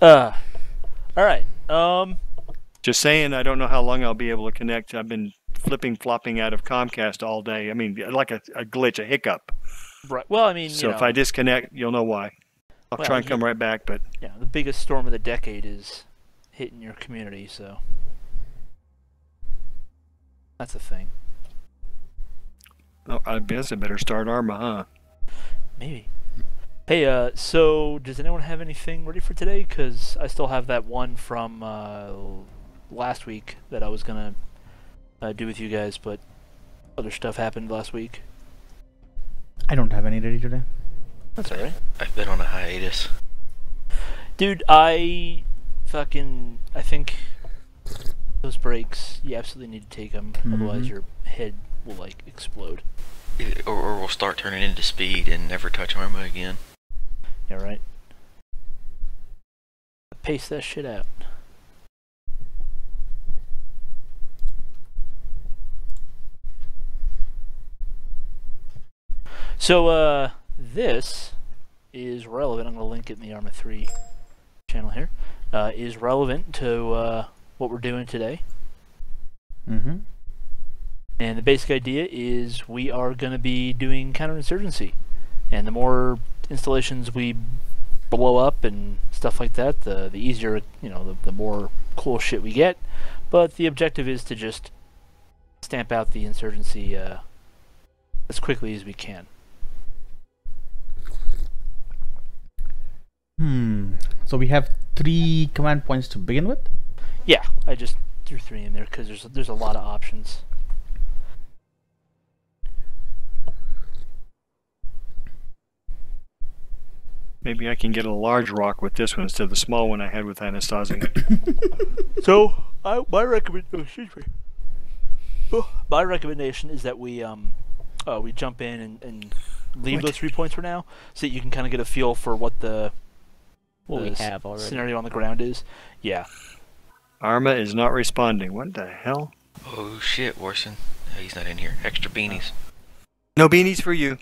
All right. Just saying, I don't know how long I'll be able to connect. I've been flopping out of Comcast all day. I mean, like a glitch, a hiccup. Right. Well, I mean, So if I disconnect, you'll know why. I'll try and come right back, but yeah, the biggest storm of the decade is hitting your community, so that's a thing. oh, I guess I better start Arma, huh? Maybe. Hey, so does anyone have anything ready for today? Because I still have that one from last week that I was gonna do with you guys, but other stuff happened last week. I don't have any ready today. That's alright. I've been on a hiatus. Dude, I think those breaks, you absolutely need to take them, otherwise your head will, like, explode. Or we'll start turning into speed and never touch Arma again. Yeah, right. Pace that shit out. So, this is relevant. I'm going to link it in the Arma 3 channel here. Is relevant to what we're doing today. And the basic idea is we are going to be doing counterinsurgency. And the more installations we blow up and stuff like that, the easier, the more cool shit we get. But the objective is to just stamp out the insurgency as quickly as we can. So we have 3 command points to begin with? Yeah, I just threw 3 in there because there's a lot of options. Maybe I can get a large rock with this one instead of the small one I had with Anastasia. So, my recommendation is that we jump in and leave those 3 points for now, so that you can kind of get a feel for what the we have already. Scenario on the ground is. Yeah. Arma is not responding. What the hell? Oh shit, Warson. Oh, he's not in here. Extra beanies. No beanies for you.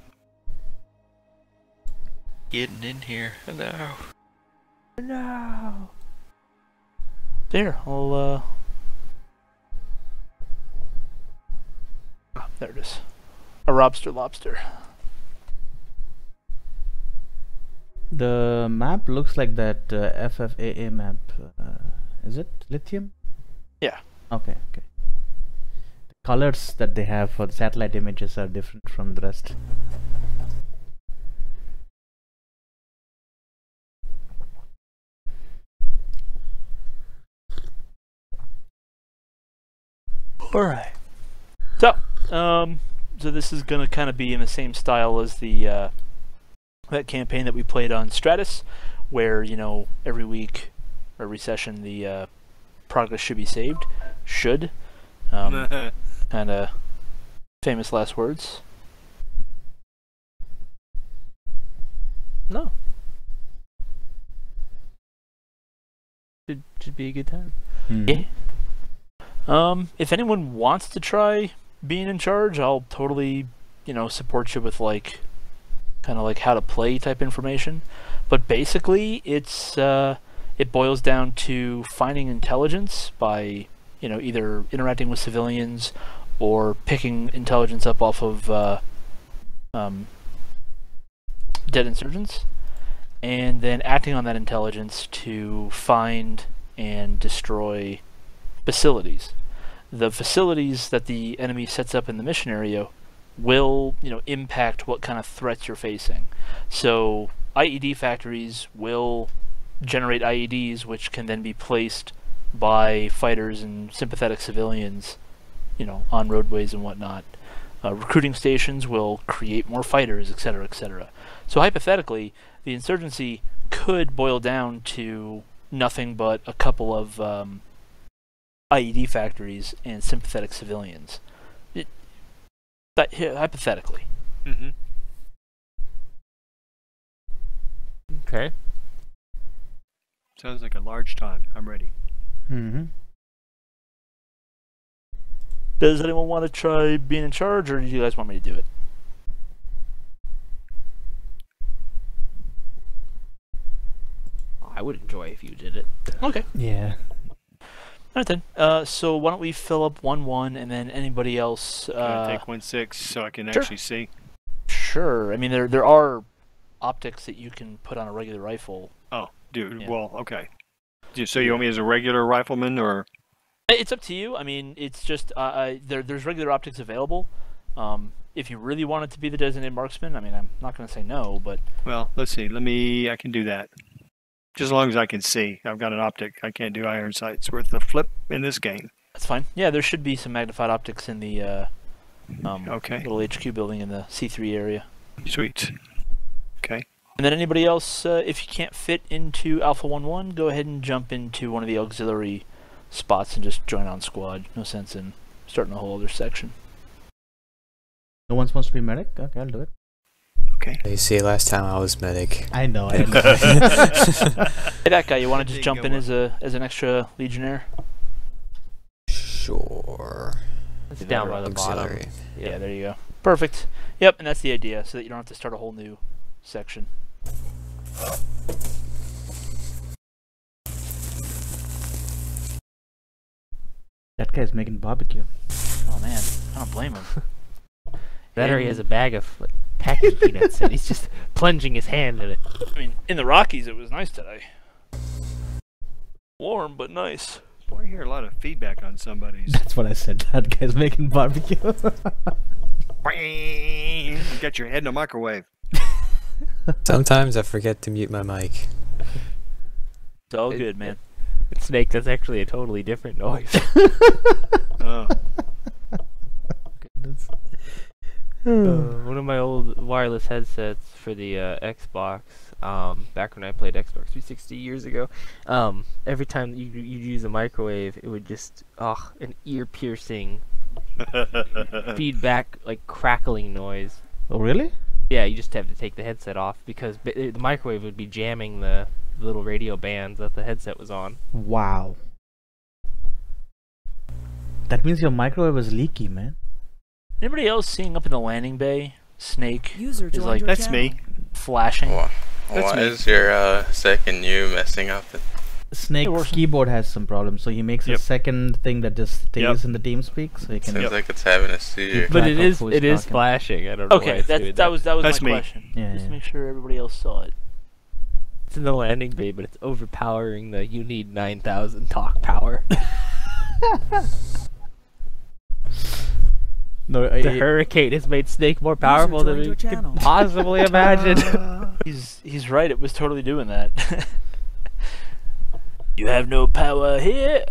Getting in here. No. No. There, I'll there it is. A lobster. The map looks like that FFAA map. Is it lithium? Yeah. Okay. The colors that they have for the satellite images are different from the rest. Alright. So this is gonna kind of be in the same style as the that campaign that we played on Stratus, where, every week, or every session, the progress should be saved. Should. Kind of famous last words. No. Should be a good time. Yeah. If anyone wants to try being in charge, I'll totally, support you with, like, kind of like how to play type information. But basically, it boils down to finding intelligence by, either interacting with civilians or picking intelligence up off of dead insurgents, and then acting on that intelligence to find and destroy facilities. The facilities that the enemy sets up in the mission area will, impact what kind of threats you're facing. So IED factories will generate IEDs, which can then be placed by fighters and sympathetic civilians, on roadways and whatnot. Recruiting stations will create more fighters, etc., etc. So hypothetically, the insurgency could boil down to nothing but a couple of IED factories and sympathetic civilians. Hypothetically. Mm-hmm. Okay. Sounds like a large time. I'm ready. Does anyone want to try being in charge, or do you guys want me to do it? I would enjoy if you did it. Okay. Yeah. All right then. So why don't we fill up 1-1, and then anybody else? Can I take 1-6 so I can sure. actually see? Sure. I mean, there are optics that you can put on a regular rifle. Oh, dude. Yeah. Well, okay. So you want me as a regular rifleman, or? It's up to you. I mean, it's just there's regular optics available. If you really wanted to be the designated marksman, I mean, I'm not going to say no, but Well, let's see. I can do that. Just as long as I can see. I've got an optic. I can't do iron sights worth the flip in this game. that's fine. Yeah, there should be some magnified optics in the Okay. little HQ building in the C3 area. Sweet. Okay. And then anybody else, if you can't fit into Alpha 1-1, go ahead and jump into one of the auxiliary spots and just join on squad. No sense in starting a whole other section. No one's supposed to be medic? Okay, I'll do it. Okay. You see, last time I was medic. I know. Hey, that guy, you want to just jump in as an extra legionnaire? Sure. It's down by the bottom. Auxiliary. Yeah, there you go. Perfect. Yep, and that's the idea, so that you don't have to start a whole new section. That guy's making barbecue. Oh man, I don't blame him. Better, he has a bag of like, packing peanuts and he's just plunging his hand in it. I mean, in the Rockies it was nice today. Warm, but nice. Boy, I hear a lot of feedback on somebody's. That's what I said. That guy's making barbecue. You got your head in a microwave. Sometimes I forget to mute my mic. It's all good, man. Snake, that's actually a totally different noise. Oh. Goodness. One of my old wireless headsets for the Xbox, back when I played Xbox 360 years ago, every time you use a microwave, it would just, an ear-piercing feedback, like crackling noise. Oh, really? Yeah, you just have to take the headset off because the microwave would be jamming the little radio bands that the headset was on. Wow. That means your microwave is leaky, man. Anybody else seeing up in the landing bay? Snake User is joined like your That's channel. me. flashing. That's Why me. is your second U messing up? Snake's works. keyboard has some problems, so he makes a Yep. second thing that just stays Yep. in the TeamSpeak, so he can. Seems like it's having a seizure. Keep But track it of is who's talking. flashing. I don't know why Okay, it's doing that was That's my me. question. Yeah, Just yeah. to make sure everybody else saw it. It's in the landing bay, but it's overpowering the you need 9,000 talk power. No, The hurricane has made Snake more powerful than joined we your could channel. possibly imagine. He's right. It was totally doing that. You have no power here.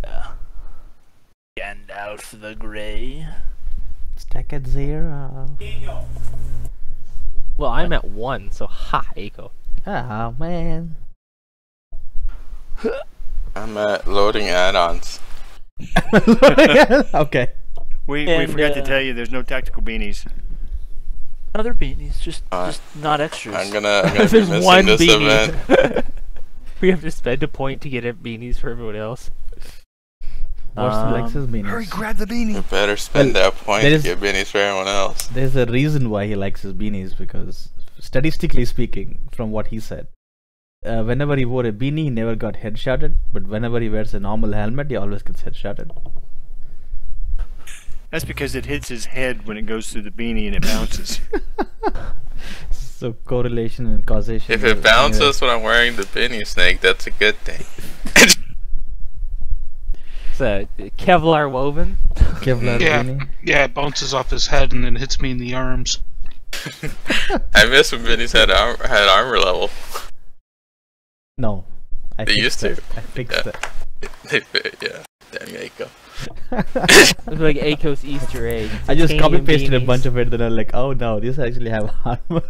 Gandalf the Grey. stack at 0. Well, I'm at 1, so ha, Aiko. Oh man. I'm at loading add-ons. Okay. We And, forgot to tell you there's no tactical beanies. Another beanies, just Alright. not extras. I'm gonna be There's missing one this beanie. event. We have to spend a point to get beanies for everyone else. What's Lex's beanies? Hurry, grab the You beanie. better spend Well, that point there to is- get beanies for everyone else. There's a reason why he likes his beanies, because statistically speaking, from what he said, whenever he wore a beanie, he never got headshotted, but whenever he wears a normal helmet, he always gets headshotted. That's because it hits his head when it goes through the beanie and it bounces. So correlation and causation. If it bounces when I'm wearing the beanie, Snake, that's a good thing. It's a Kevlar woven. Kevlar Yeah. beanie. Yeah, it bounces off his head and then hits me in the arms. I miss when beanies had armor level. No. I They fixed used to. that. I fixed Yeah. that. They fit, yeah. Damn Aiko. It was like Aiko's Easter egg. I just Titanium copy pasted a beanies. bunch of it, then I'm like, oh no, these actually have armor.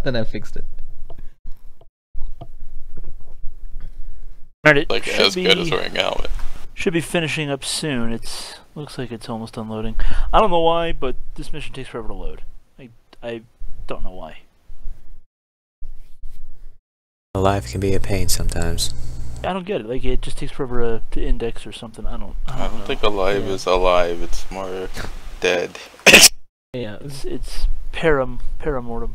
Then I fixed it. Alright, it Like should as be, good as wearing a helmet. should be finishing up soon. It's looks like it's almost unloading. I don't know why, but this mission takes forever to load. I don't know why. Life can be a pain sometimes. I don't get it. Like it just takes forever to index or something. I don't I don't know. think alive Yeah. is alive, it's more dead. Yeah, It's paramortem.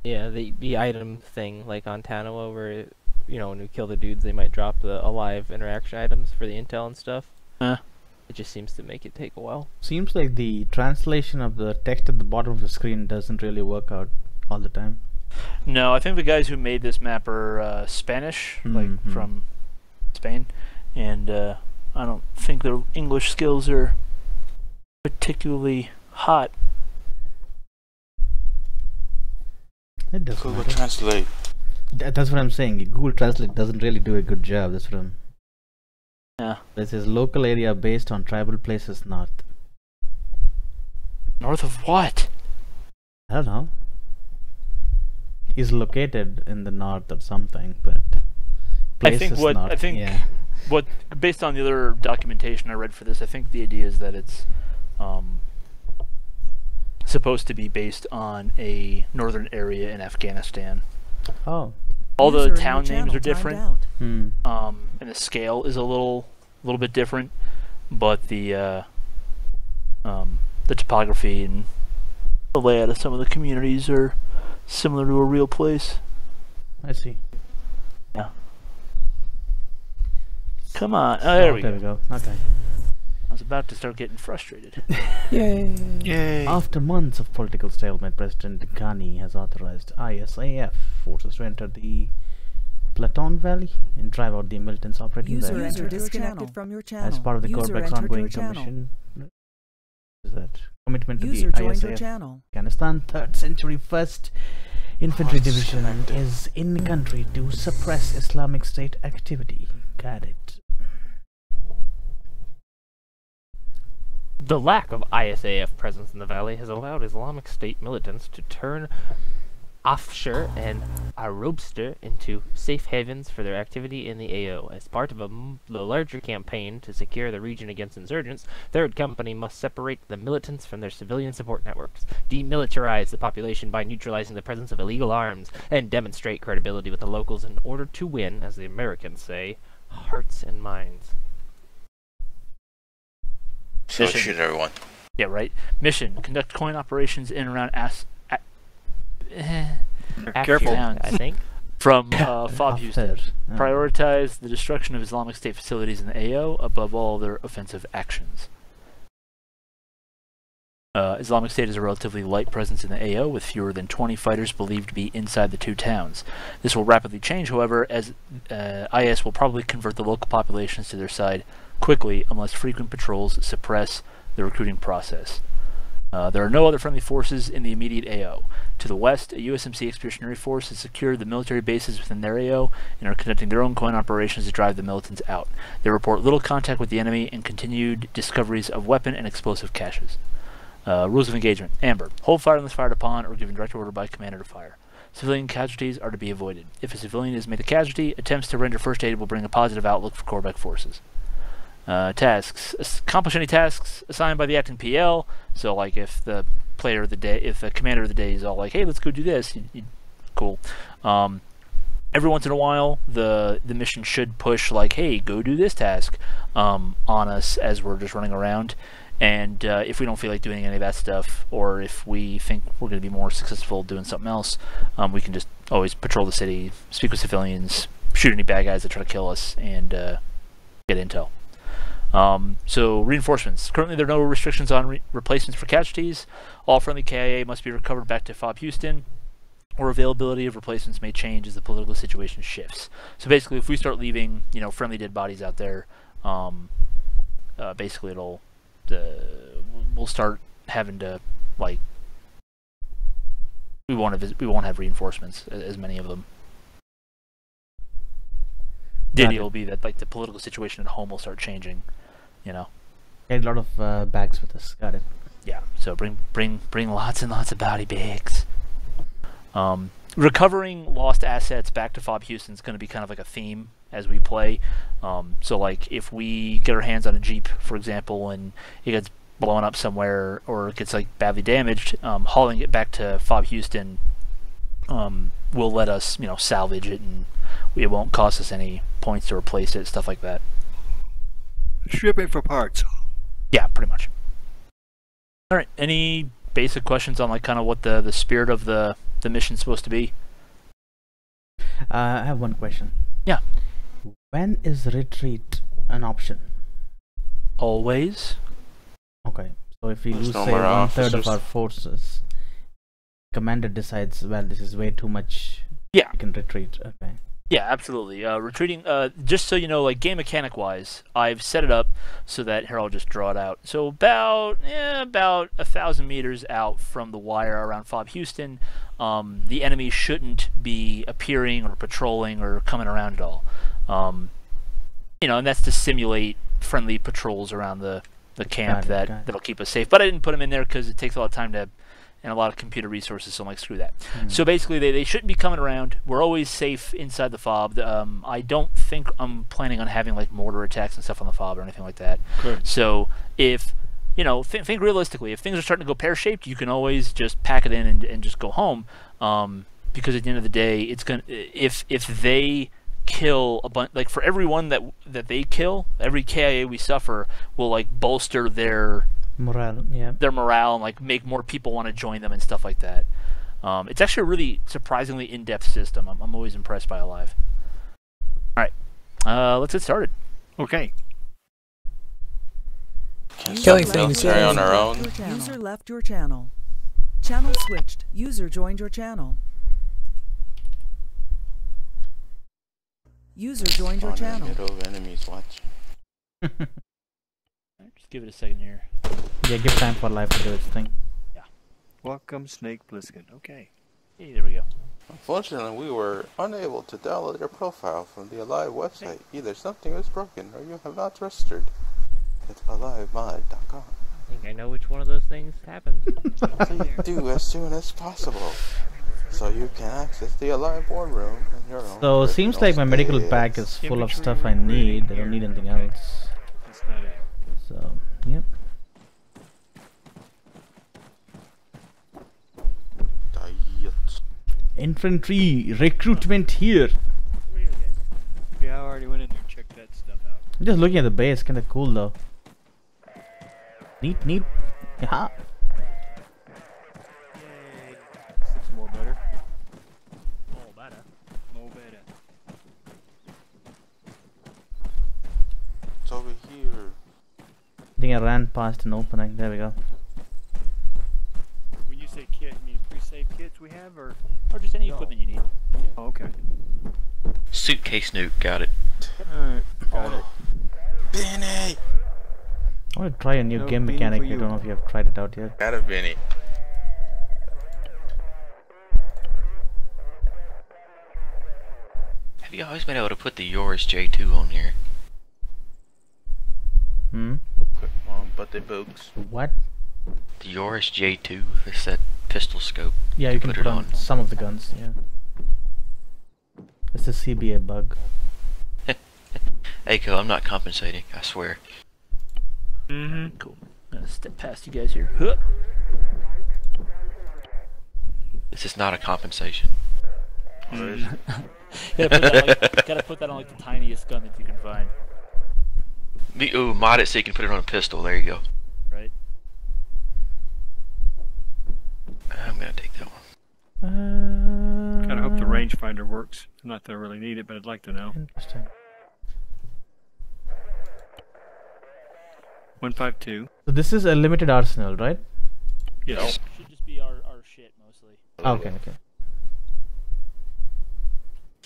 yeah, the item thing like on Tanawa where when we kill the dudes, they might drop the alive interaction items for the intel and stuff. It just seems to make it take a while. Seems like the translation of the text at the bottom of the screen doesn't really work out all the time. No, I think the guys who made this map are Spanish, like from Spain, and I don't think their English skills are particularly hot. It doesn't Google matter. Translate. That's what I'm saying. Google Translate doesn't really do a good job. That's what I'm... Yeah. This is local area based on tribal places north. North of what? I don't know. Is located in the north or something, but places north. Yeah. What, based on the other documentation I read for this, I think the idea is that it's supposed to be based on a northern area in Afghanistan. Oh. All the town names are different, Hmm. and the scale is a little bit different, but the topography and the layout of some of the communities are similar to a real place. I see. Yeah. Come on. Oh, there we go. Okay. I was about to start getting frustrated. Yay! After months of political stalemate, President Ghani has authorized ISAF forces to enter the Platon Valley and drive out the militants operating there. User disconnected from your channel. As part of the Corbeck's ongoing commission. Is that commitment to the ISAF Afghanistan 3rd Century 1st Infantry Division is in country to suppress Islamic State activity. Got it. The lack of ISAF presence in the valley has allowed Islamic State militants to turn Afshar and Arobster into safe havens for their activity in the AO. As part of the larger campaign to secure the region against insurgents, 3rd Company must separate the militants from their civilian support networks, demilitarize the population by neutralizing the presence of illegal arms, and demonstrate credibility with the locals in order to win, as the Americans say, hearts and minds. So shoot everyone. Yeah, right. Mission: conduct coin operations in and around Careful. towns I think. from FOB Houston. Prioritize the destruction of Islamic State facilities in the AO above all their offensive actions. Islamic State has a relatively light presence in the AO, with fewer than 20 fighters believed to be inside the two towns. This will rapidly change, however, as IS will probably convert the local populations to their side quickly unless frequent patrols suppress the recruiting process. There are no other friendly forces in the immediate AO. To the west, a USMC expeditionary force has secured the military bases within their AO and are conducting their own coin operations to drive the militants out. They report little contact with the enemy and continued discoveries of weapon and explosive caches. Rules of engagement. Amber. Hold fire unless fired upon or given direct order by commander to fire. Civilian casualties are to be avoided. If a civilian is made a casualty, attempts to render first aid will bring a positive outlook for Corbeck forces. Tasks. Accomplish any tasks assigned by the acting PL. So, like, if the player of the day, if the commander of the day is all like, "Hey, let's go do this," cool. Every once in a while, the mission should push like, "Hey, go do this task," on us as we're just running around. And if we don't feel like doing any of that stuff, or if we think we're going to be more successful doing something else, we can just always patrol the city, speak with civilians, shoot any bad guys that try to kill us, and get intel. So reinforcements. Currently there are no restrictions on replacements for casualties. All friendly KIA must be recovered back to FOB Houston, or availability of replacements may change as the political situation shifts. So basically if we start leaving, friendly dead bodies out there, basically we'll start having to, like, we won't have reinforcements, as many of them. The idea will be that, like, the political situation at home will start changing, Get a lot of bags with us. Got it. Yeah. So bring lots and lots of body bags. Recovering lost assets back to FOB Houston is going to be kind of like a theme as we play. So, like, if we get our hands on a Jeep, for example, and it gets blown up somewhere or it gets, like, badly damaged, hauling it back to FOB Houston will let us, salvage it, and it won't cost us any points to replace it, stuff like that. Ship it for parts. Yeah, pretty much. All right. Any basic questions on, like, kind of what the spirit of the mission's supposed to be? I have one question. Yeah. When is retreat an option? Always. Okay. So if we There's lose, no say, more 1/3 of officers. our forces, commander decides, well, this is way too much. Yeah. We can retreat. Okay. Yeah, absolutely. Retreating, just so you know, like game mechanic wise, I've set it up so that, here I'll just draw it out. So about 1,000 meters out from the wire around Fob Houston, the enemy shouldn't be appearing or patrolling or coming around at all. And that's to simulate friendly patrols around the camp that'll keep us safe. But I didn't put them in there because it takes a lot of time and a lot of computer resources, so I'm like, screw that. So basically, they shouldn't be coming around. We're always safe inside the fob. I don't think I'm planning on having like mortar attacks and stuff on the fob or anything like that. Good. So if think realistically, if things are starting to go pear-shaped, you can always just pack it in and just go home. Because at the end of the day, it's gonna if they kill a bunch, like for everyone that they kill, every KIA we suffer will like bolster their morale, and like make more people want to join them and stuff like that. It's actually a really surprisingly in-depth system. I'm always impressed by Alive. All right, let's get started. Okay. Killing things Carry on our own. User left your channel. Channel switched. User joined your channel. User joined your channel. Enemies watching. Just give it a second here. Yeah, give time for life to do its thing. Yeah. Welcome, Snake Plissken. Okay. Hey, there we go. Unfortunately, we were unable to download your profile from the Alive website. Either something is broken or you have not registered. It's alivemod.com. I think I know which one of those things happened. Please do as soon as possible, so you can access the Alive boardroom in your own. So seems like my medical pack is full of stuff I need. I don't need anything else. That's not it. So, yep. Infantry recruitment here. Yeah, I already went in there and checked that stuff out. I'm just looking at the base, kinda cool though. Neat. Yeah. Yay. 6 more better. Oh, better. More better. It's over here. I think I ran past an opening. There we go. When you say kit, you mean pre-save kits we have, or Or just any equipment you need. Oh, okay. Suitcase nuke, got it. Alright, got it. Benny! I want to try a new No game meaning mechanic. for I you. don't know if you have tried it out yet. Got a Benny. Have you always been able to put the Yoris J2 on here? Quick mom, but the books. What? The Yoris J2, it's that pistol scope. Yeah, you can put put it on on. some of the guns, yeah. It's a CBA bug. Aiko, I'm not compensating, I swear. Mm-hmm. Cool. I'm gonna step past you guys here. Huh. This is not a compensation. Gotta put that on like the tiniest gun that you can find. Ooh, mod it so you can put it on a pistol, there you go. Right? I'm gonna take that one. Kinda hope the rangefinder works. Not that I really need it, but I'd like to know. Interesting. 152. So this is a limited arsenal, right? Yes. Should just be our shit mostly. Okay.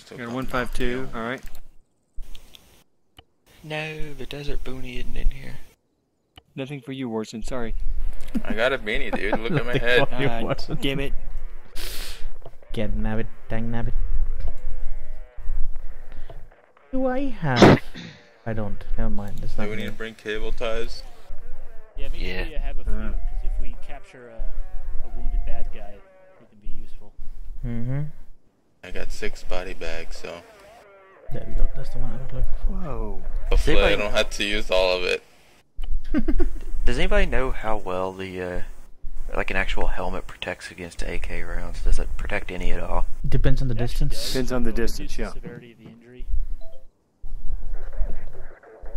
Got a 152, alright. No, the desert boonie isn't in here. Nothing for you, Warson, sorry. I got a Benny, dude. Look at my Nothing head. for you, Watson. Damn it. Get nabbit, dang nabbit. Do I have? I don't. Never mind. It's Do not we need me. to bring cable ties? Yeah, make Yeah. sure you have a few, because if we capture a wounded bad guy, it can be useful. Mm-hmm. I got 6 body bags, so There we go. That's the one I was looking for. Whoa. hopefully I anybody- don't have to use all of it. Does anybody know how well the, like an actual helmet protects against AK rounds? Does it protect any at all? Depends on the It actually distance. does, Depends on the so it distance, reduces yeah. the severity of the injury.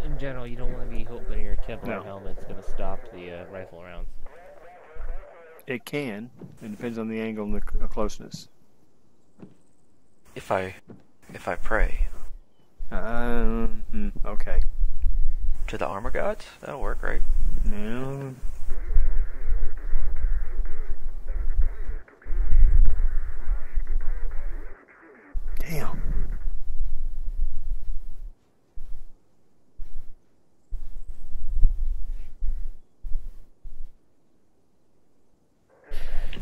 In general, you don't want to be hoping your Kevlar No. helmet's going to stop the rifle rounds. It can. It depends on the angle and the closeness. If I pray, Okay. To the armor gods? That'll work, right? Yeah. Damn.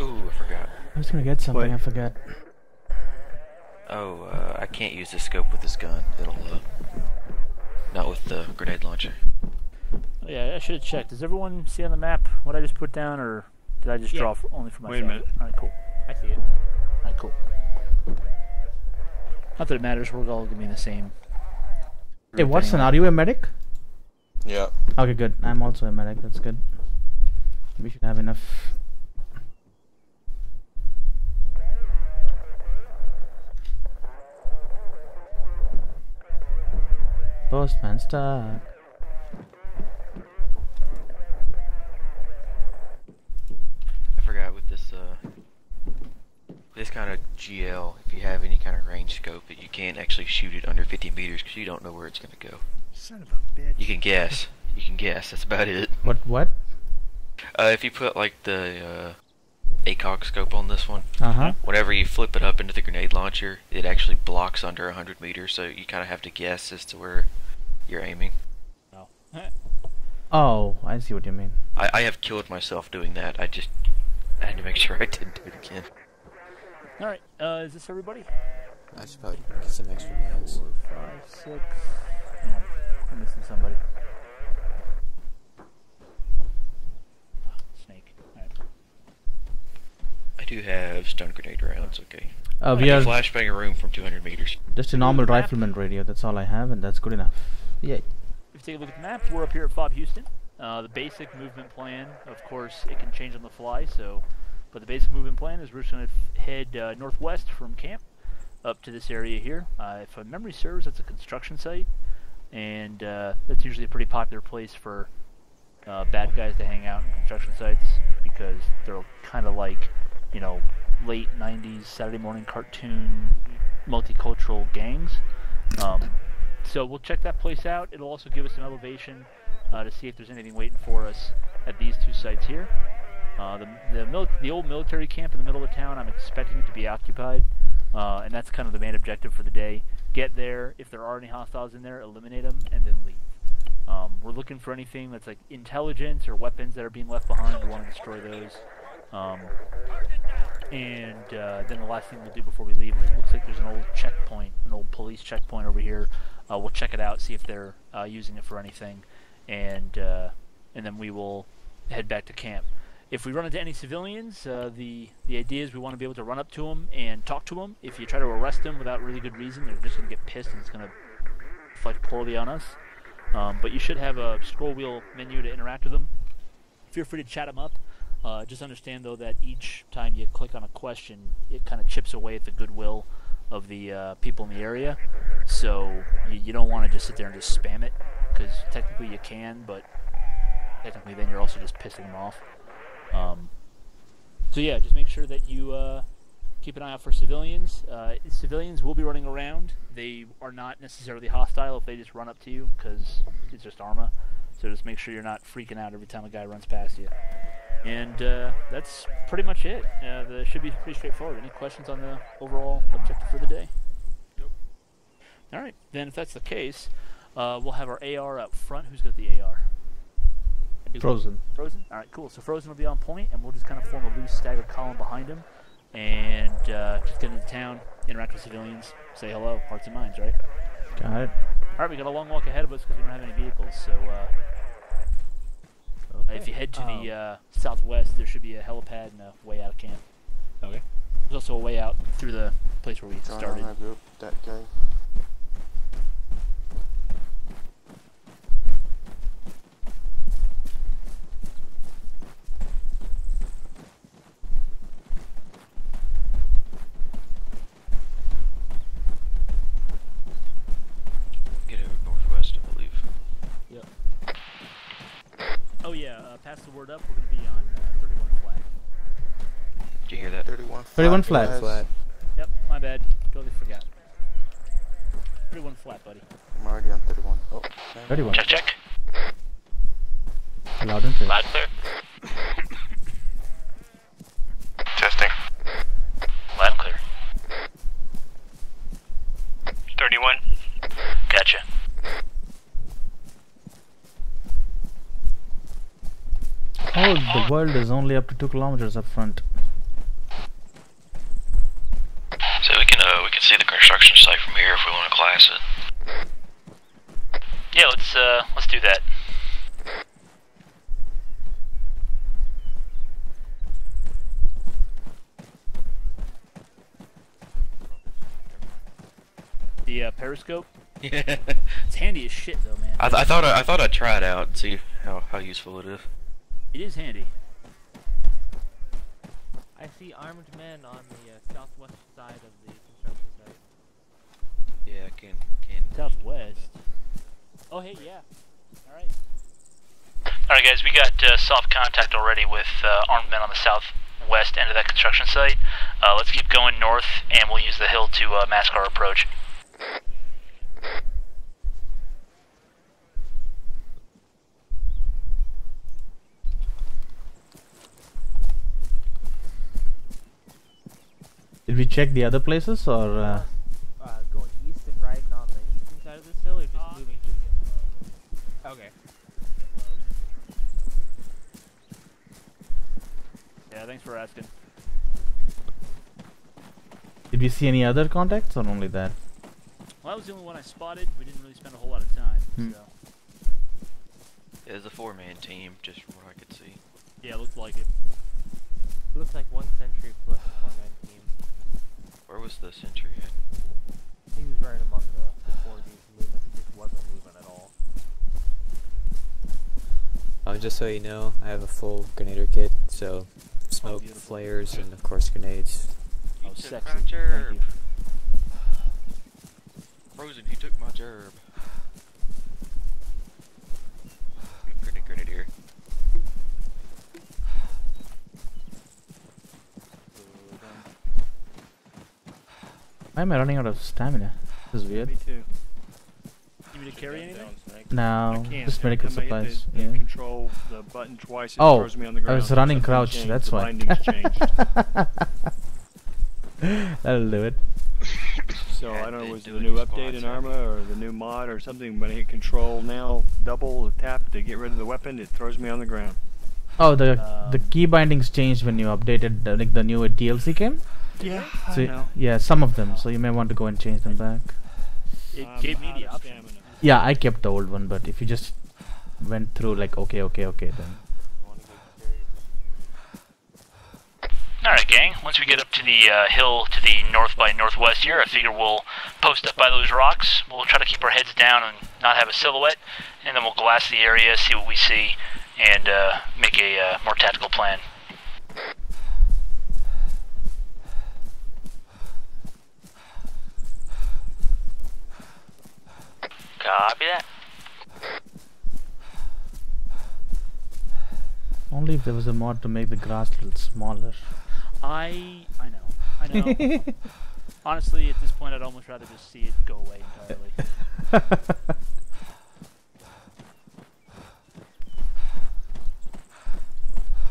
Ooh, I forgot. I was gonna get something, What? I forgot. Oh, I can't use the scope with this gun. It'll, not with the grenade launcher. Oh, yeah, I should have checked. Does everyone see on the map what I just put down, or did I just draw only for myself? Wait a minute. Alright, cool. I see it. Alright, cool. Not that it matters, we're all gonna be in the same. Hey, group Watson, anyway. are you a medic? Yeah. Okay, good. I'm also a medic, that's good. We should have enough. Postman stuck. I forgot with this kind of GL, if you have any kind of range scope, that you can't actually shoot it under 50 meters because you don't know where it's going to go. Son of a bitch. You can guess. You can guess. That's about it. What? If you put like the ACOG scope on this one, Uh-huh. whenever you flip it up into the grenade launcher, it actually blocks under 100 meters, so you kind of have to guess as to where you're aiming. No. Oh, I see what you mean. I have killed myself doing that. I had to make sure I didn't do it again. Alright, is this everybody? I should probably get some extra mags. 4, 5, 6. Oh, I'm missing somebody. Snake. Alright. I do have stun grenade rounds, okay. We I are can flashbang a room from 200 meters. just a normal rifleman radio, that's all I have, and that's good enough. Yay. If you take a look at the map, we're up here at FOB Houston. The basic movement plan, of course, it can change on the fly, but the basic movement plan is we're just going to head northwest from camp up to this area here. If my memory serves, that's a construction site, and that's usually a pretty popular place for bad guys to hang out in construction sites because they're kind of like, you know, late 90s Saturday morning cartoon multicultural gangs. So we'll check that place out. It'll also give us an elevation to see if there's anything waiting for us at these two sites here. The old military camp in the middle of town, I'm expecting it to be occupied, and that's kind of the main objective for the day. Get there, if there are any hostiles in there, eliminate them, and then leave. We're looking for anything that's like intelligence or weapons that are being left behind. We want to destroy those. And then the last thing we'll do before we leave is it looks like there's an old checkpoint, an old police checkpoint over here. We'll check it out, see if they're using it for anything, and then we will head back to camp. If we run into any civilians, the idea is we want to be able to run up to them and talk to them. If you try to arrest them without really good reason, they're just going to get pissed and it's going to reflect poorly on us. But you should have a scroll wheel menu to interact with them. Feel free to chat them up. Just understand, though, that each time you click on a question, it kind of chips away at the goodwill of the people in the area. So you don't want to just sit there and just spam it, because technically you can, but technically then you're also just pissing them off. So yeah, just make sure that you keep an eye out for civilians. Civilians will be running around. They are not necessarily hostile if they just run up to you, because it's just Arma. So just make sure you're not freaking out every time a guy runs past you. And that's pretty much it. That should be pretty straightforward. Any questions on the overall objective for the day? Nope. Alright, then if that's the case, we'll have our AR up front. Who's got the AR? Frozen. Frozen? Alright, cool. So Frozen will be on point, and we'll just kind of form a loose staggered column behind him. And just get into town, interact with civilians, say hello, hearts and minds, right? Got it. Alright, we got a long walk ahead of us because we don't have any vehicles, so if you head to the southwest, there should be a helipad and a way out of camp. Okay. There's also a way out through the place where we started. I group, that guy. Get over northwest, I believe. Yep. Oh yeah, pass the word up. We're going to be on 31 flat. Did you hear that? 31 flat. 31 flat. Flat. Yep, my bad. Totally forgot. 31 flat, buddy. I'm already on 31. Oh, 31. Check, check. Loud and clear. Loud clear. Testing. Loud and clear. 31. Gotcha. Oh, the world is only up to 2 kilometers up front. So we can see the construction site from here if we want to class it. Yeah, let's do that. The periscope. Yeah. It's handy as shit, though, man. I thought I'd try it out and see how useful it is. It is handy. I see armed men on the southwest side of the construction site. Yeah, I can. Southwest. Oh, hey, yeah. All right. All right, guys, we got soft contact already with armed men on the southwest end of that construction site. Let's keep going north, and we'll use the hill to mask our approach. Did we check the other places or? Going east and riding on the eastern side of this hill, or just moving to? Okay. Yeah, thanks for asking. Did we see any other contacts or only that? Well, that was the only one I spotted. We didn't really spend a whole lot of time, so. Yeah, it's a 4-man team, just from what I could see. Yeah, it looked like it. It looks like 1 sentry plus a 4-man team. Where was the sentry at? He was right among the 4 dudes moving. He just wasn't moving at all. Just so you know, I have a full grenader kit, so smoke, flares, and of course grenades. Oh, sexy. My gerb. Frozen, he took my gerb. Grenadier. Why am I running out of stamina? This is weird. Me too. You need me to carry anything? No, I can't. just Every medical time I hit supplies. the Yeah. control the button twice, it Oh, throws me on the ground. I was running Something crouch, changed, that's the why. bindings changed. That'll do it. So I don't know, was it the new update in Arma or the new mod or something? When I hit control now, double tap to get rid of the weapon, it throws me on the ground. Oh, the key bindings changed when you updated like the new DLC came. Yeah, So I know. yeah, some of them. So you may want to go and change them back. It gave me the option. Stamina. Yeah, I kept the old one, but if you just went through like okay, then. Alright, gang, once we get up to the hill to the north by northwest here, I figure we'll post up by those rocks. We'll try to keep our heads down and not have a silhouette, and then we'll glass the area, see what we see, and make a more tactical plan. Copy that. Only if there was a mod to make the grass a little smaller. I know. Honestly, at this point, I'd almost rather just see it go away entirely.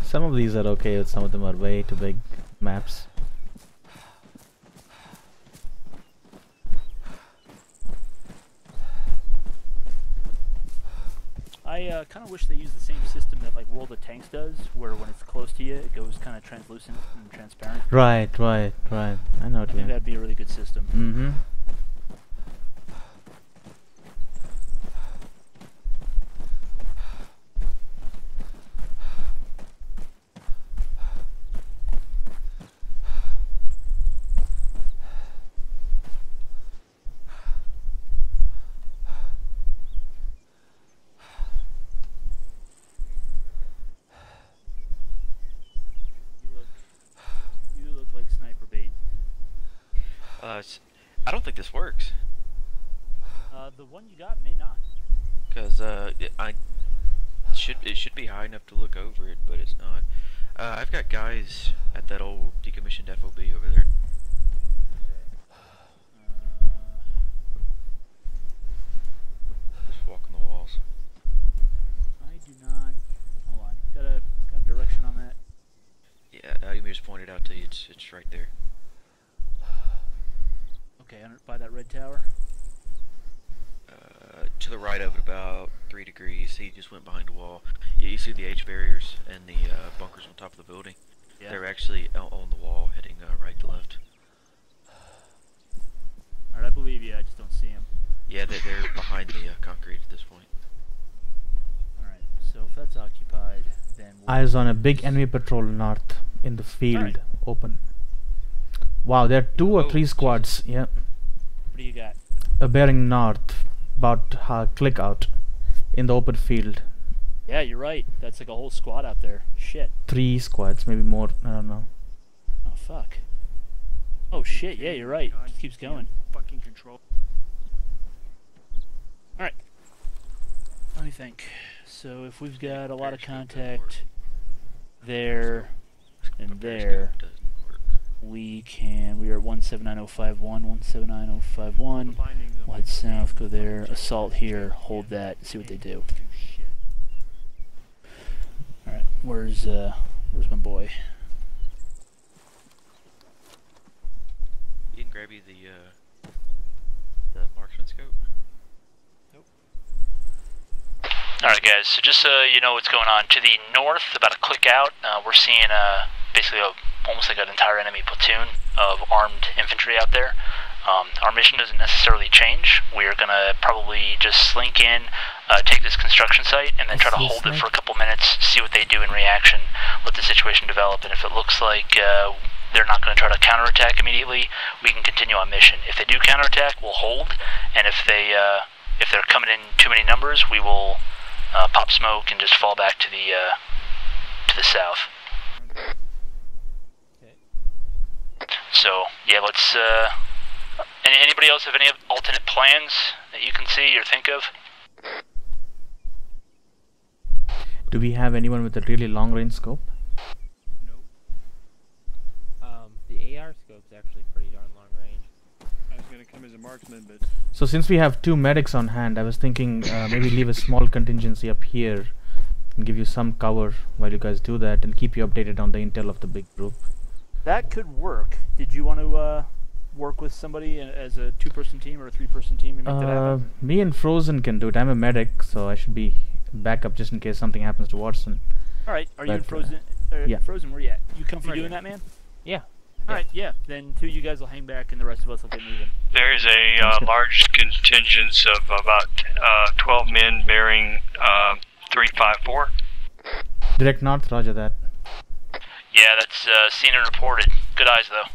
Some of these are okay, but some of them are way too big maps. I kind of wish they used the same system that like World of Tanks does, where when it's close to you, it goes kind of translucent and transparent. Right. I know what I you think mean. that'd be a really good system. Mm-hmm. You look like sniper bait. I don't think this works. The one you got may not. Cause it should be high enough to look over it, but it's not. I've got guys at that old decommissioned FOB over there. tell you, it's right there. Okay, by that red tower. To the right of it, about 3 degrees. He just went behind a wall. Yeah, you see the H barriers and the bunkers on top of the building. Yeah. They're actually out on the wall, heading right to left. Alright, I believe you. I just don't see him. Yeah, they're behind the concrete at this point. Alright, so if that's occupied, then Eyes on a big enemy patrol north in the field, open. Wow, there are 2 or 3 squads. Yeah. What do you got? Bearing north, about click out in the open field. Yeah, you're right. That's like a whole squad out there. Shit. 3 squads, maybe more. I don't know. Oh fuck. Oh shit. Yeah, you're right. It keeps going. Fucking control. All right. Let me think. So if we've got a lot of contact there and there, we are 179051, 179051. We'll head south, go there, assault here, hold that, see what they do. Alright, where's my boy? You can grab you the marksman scope. Nope. Alright guys, so just so you know what's going on, to the north, about a click out, we're seeing basically almost like an entire enemy platoon of armed infantry out there. Our mission doesn't necessarily change. We're gonna probably just slink in, take this construction site, and then try to hold it for a couple minutes, see what they do in reaction, let the situation develop, and if it looks like they're not gonna try to counterattack immediately, we can continue on mission. If they do counterattack, we'll hold, and if they're coming in too many numbers, we will pop smoke and just fall back to the south. So yeah, let's. Anybody else have any alternate plans that you can see or think of? Do we have anyone with a really long range scope? Nope. The AR scope's actually pretty darn long range. I was gonna come as a marksman, but. So since we have 2 medics on hand, I was thinking maybe leave a small contingency up here and give you some cover while you guys do that, and keep you updated on the intel of the big group. That could work. Did you want to work with somebody as a 2-person team or a 3-person team to make that happen? Me and Frozen can do it. I'm a medic, so I should be backup just in case something happens to Watson. Alright, are you in Frozen? Yeah. Frozen, where you at? You comfy doing that, man? Yeah. Alright, yeah. Then 2 of you guys will hang back and the rest of us will get moving. There is a large contingent of about 12 men bearing 354. Direct north, roger that. Yeah, that's seen and reported. Good eyes, though.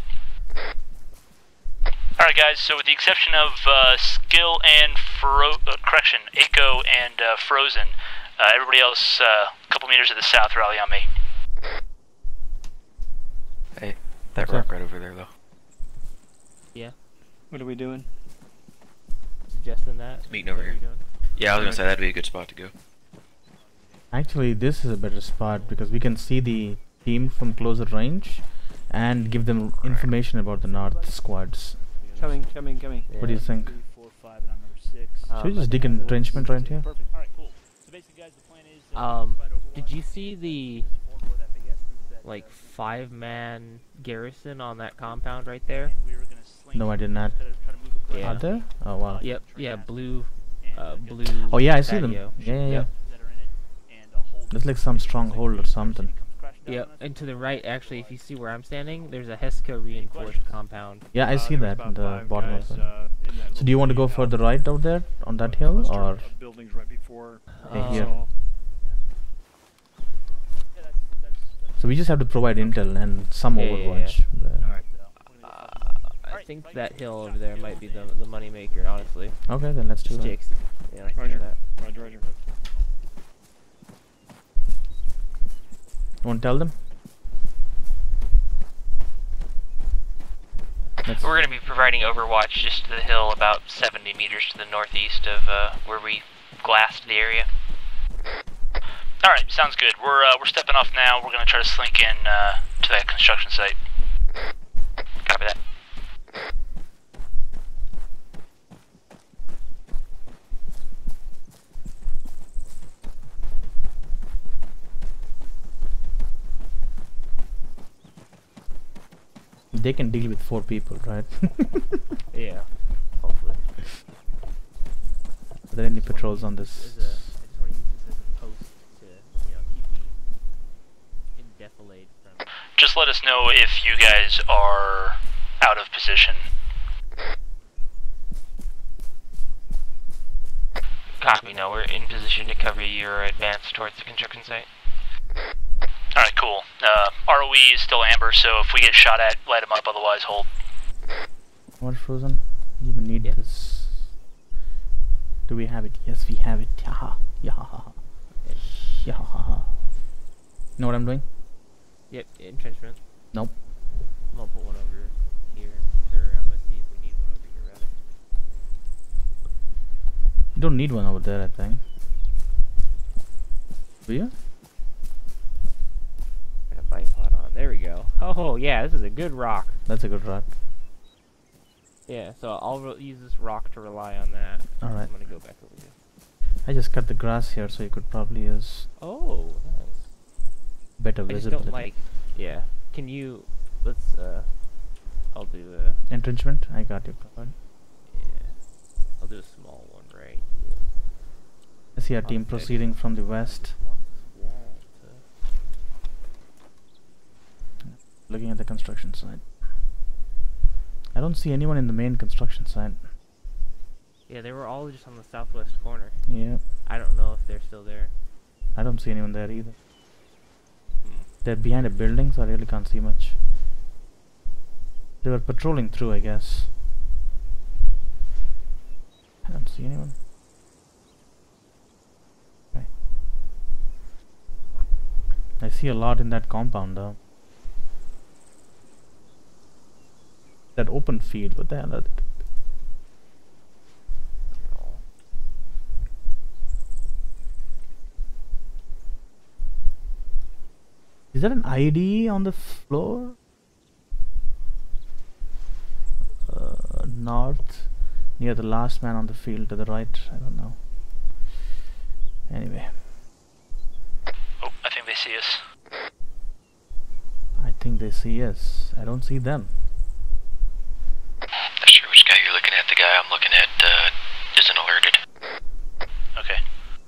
Alright guys, so with the exception of Skill and Echo and Frozen, everybody else a couple meters to the south rally on me. Hey, that rock right over there though. Yeah. What are we doing? Suggesting that. Meeting over here. Yeah, I was gonna say that'd be a good spot to go. Actually, this is a better spot because we can see the team from closer range and give them information about the north squads. Coming. Yeah. What do you think? 3, 4, 5, and I'm number 6. Should we just dig an entrenchment right here? Perfect. Alright, cool. So basically guys, the plan is Did you see the like 5-man garrison on that compound right there? No, I did not. Yeah. Are there? Oh wow. Yep. Yeah, blue. Blue. Oh yeah, I see them. patio. Yeah. Yep. That's like some stronghold or something. Yep. And to the right, actually, if you see where I'm standing, there's a Heska reinforced compound. Yeah, I see that in the bottom of it. So do you want to go further right out there on that hill, or buildings right before here? So we just have to provide intel and some overwatch. Alright. I think that hill over there might be the money maker, honestly. Okay, then let's do that. Sticks. Yeah, Roger. that. Roger. You want to tell them? We're going to be providing overwatch just to the hill about 70 meters to the northeast of where we glassed the area. Alright, sounds good. We're stepping off now. We're going to try to slink in to that construction site. Copy that. they can deal with 4 people, right? Yeah, hopefully. Are there any patrols on this? I just want to use this as a post to, keep me indefilade from... Just let us know if you guys are out of position. Copy, no, we're in position to cover your advance towards the construction site. Alright, cool. ROE is still amber, so if we get shot at, light them up, otherwise hold. What, Frozen? You need this. Do we have it? Yes, we have it. Yaha. Yaha. Yaha. You know what I'm doing? Yep, entrenchment. Nope. I'm gonna put one over here. Or I'm gonna see if we need one over here, rather. You don't need one over there, I think. Do you? Got a bipod on. There we go. Oh, yeah, this is a good rock. That's a good rock. Yeah, so I'll use this rock to rely on that. Alright. I'm gonna go back over here. I just cut the grass here, so you could probably use Oh, nice. better I just visibility. don't like... Yeah. Can you... Let's, I'll do the... Entrenchment? I got you covered. Yeah. I'll do a small one right here. I see our team proceeding from the west. Looking at the construction site. I don't see anyone in the main construction site. Yeah, they were all just on the southwest corner. Yeah. I don't know if they're still there. I don't see anyone there either. They're behind a building, so I really can't see much. They were patrolling through, I guess. I don't see anyone. Okay. I see a lot in that compound though. That open field, what the hell are they? Is that an ID on the floor? North, near the last man on the field to the right. I don't know. Anyway. Oh, I think they see us. I think they see us. I don't see them. Not sure which guy you're looking at. The guy I'm looking at isn't alerted. Okay.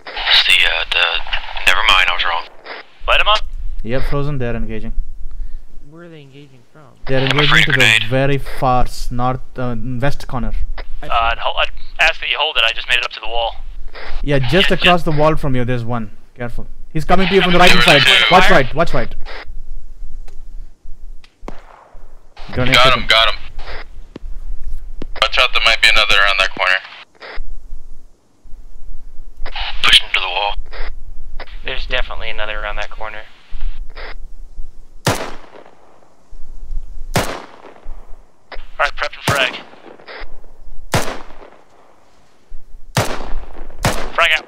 It's never mind, I was wrong. Light them up. Yep, Frozen, they're engaging. Where are they engaging from? They're engaging to the very far west corner. I'd ask that you hold it, I just made it up to the wall. Yeah, just across the wall from you, there's one. Careful. He's coming to you from the right side. Watch right, watch right. Got him. Watch out, there might be another around that corner. Push him to the wall. There's definitely another around that corner. Alright, prep and frag. Frag out.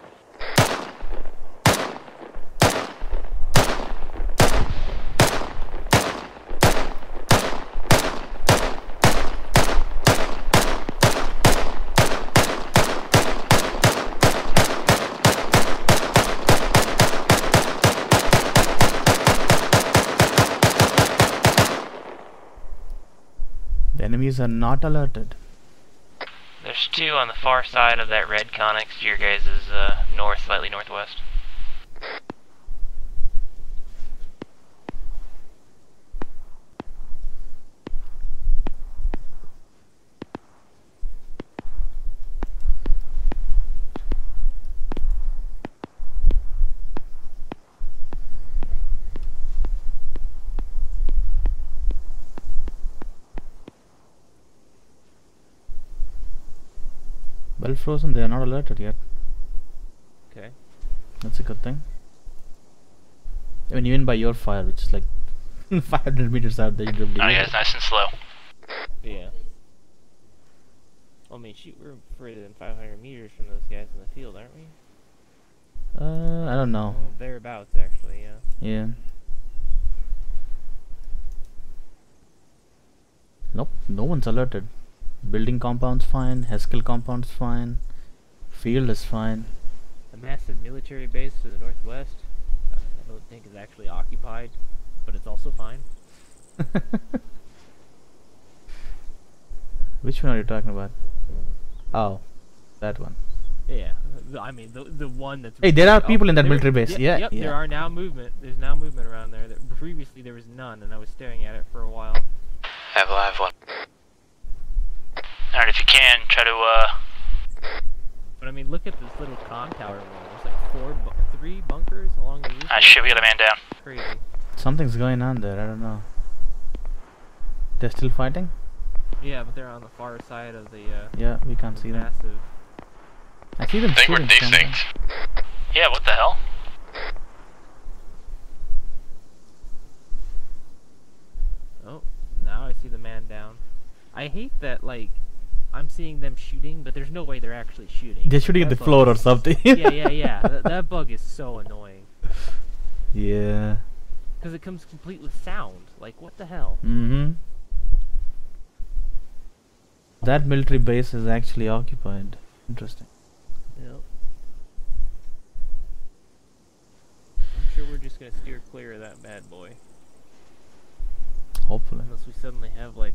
The enemies are not alerted. There's two on the far side of that red Connex to your guys' north, slightly northwest. Well, Frozen, they are not alerted yet. Okay. That's a good thing. I mean, even by your fire, which is like 500 meters out there, you don't believe Oh yeah, it's nice and slow. Yeah. Well, I mean, shoot, we're further than 500 meters from those guys in the field, aren't we? I don't know. Well, thereabouts, actually, yeah. Yeah. Nope, no one's alerted. Building compound's fine, Haskell compound's fine, field is fine. A massive military base to the northwest, I don't think is actually occupied, but it's also fine. Which one are you talking about? Oh, that one. Yeah, I mean the one that's. Hey, there are people in that military base. Yep, there are now movement. There's now movement around there. Previously there was none, and I was staring at it for a while. Have a live one. Alright, if you can, try to, But I mean, look at this little comm tower wall. There's like 3 bunkers along the roof. Ah, shit, we got a man down. Crazy. Something's going on there. I don't know. They're still fighting? Yeah, but they're on the far side of the. Yeah, we can't see them. Massive. I see them. I think we're shooting something. desynced. Yeah, what the hell? Oh, now I see the man down. I hate that, like, I'm seeing them shooting, but there's no way they're actually shooting. They're shooting at the floor or something. yeah. That bug is so annoying. Yeah. Because it comes complete with sound. Like, what the hell? Mm-hmm. That military base is actually occupied. Interesting. Yep. I'm sure we're just gonna steer clear of that bad boy. Hopefully. Unless we suddenly have, like,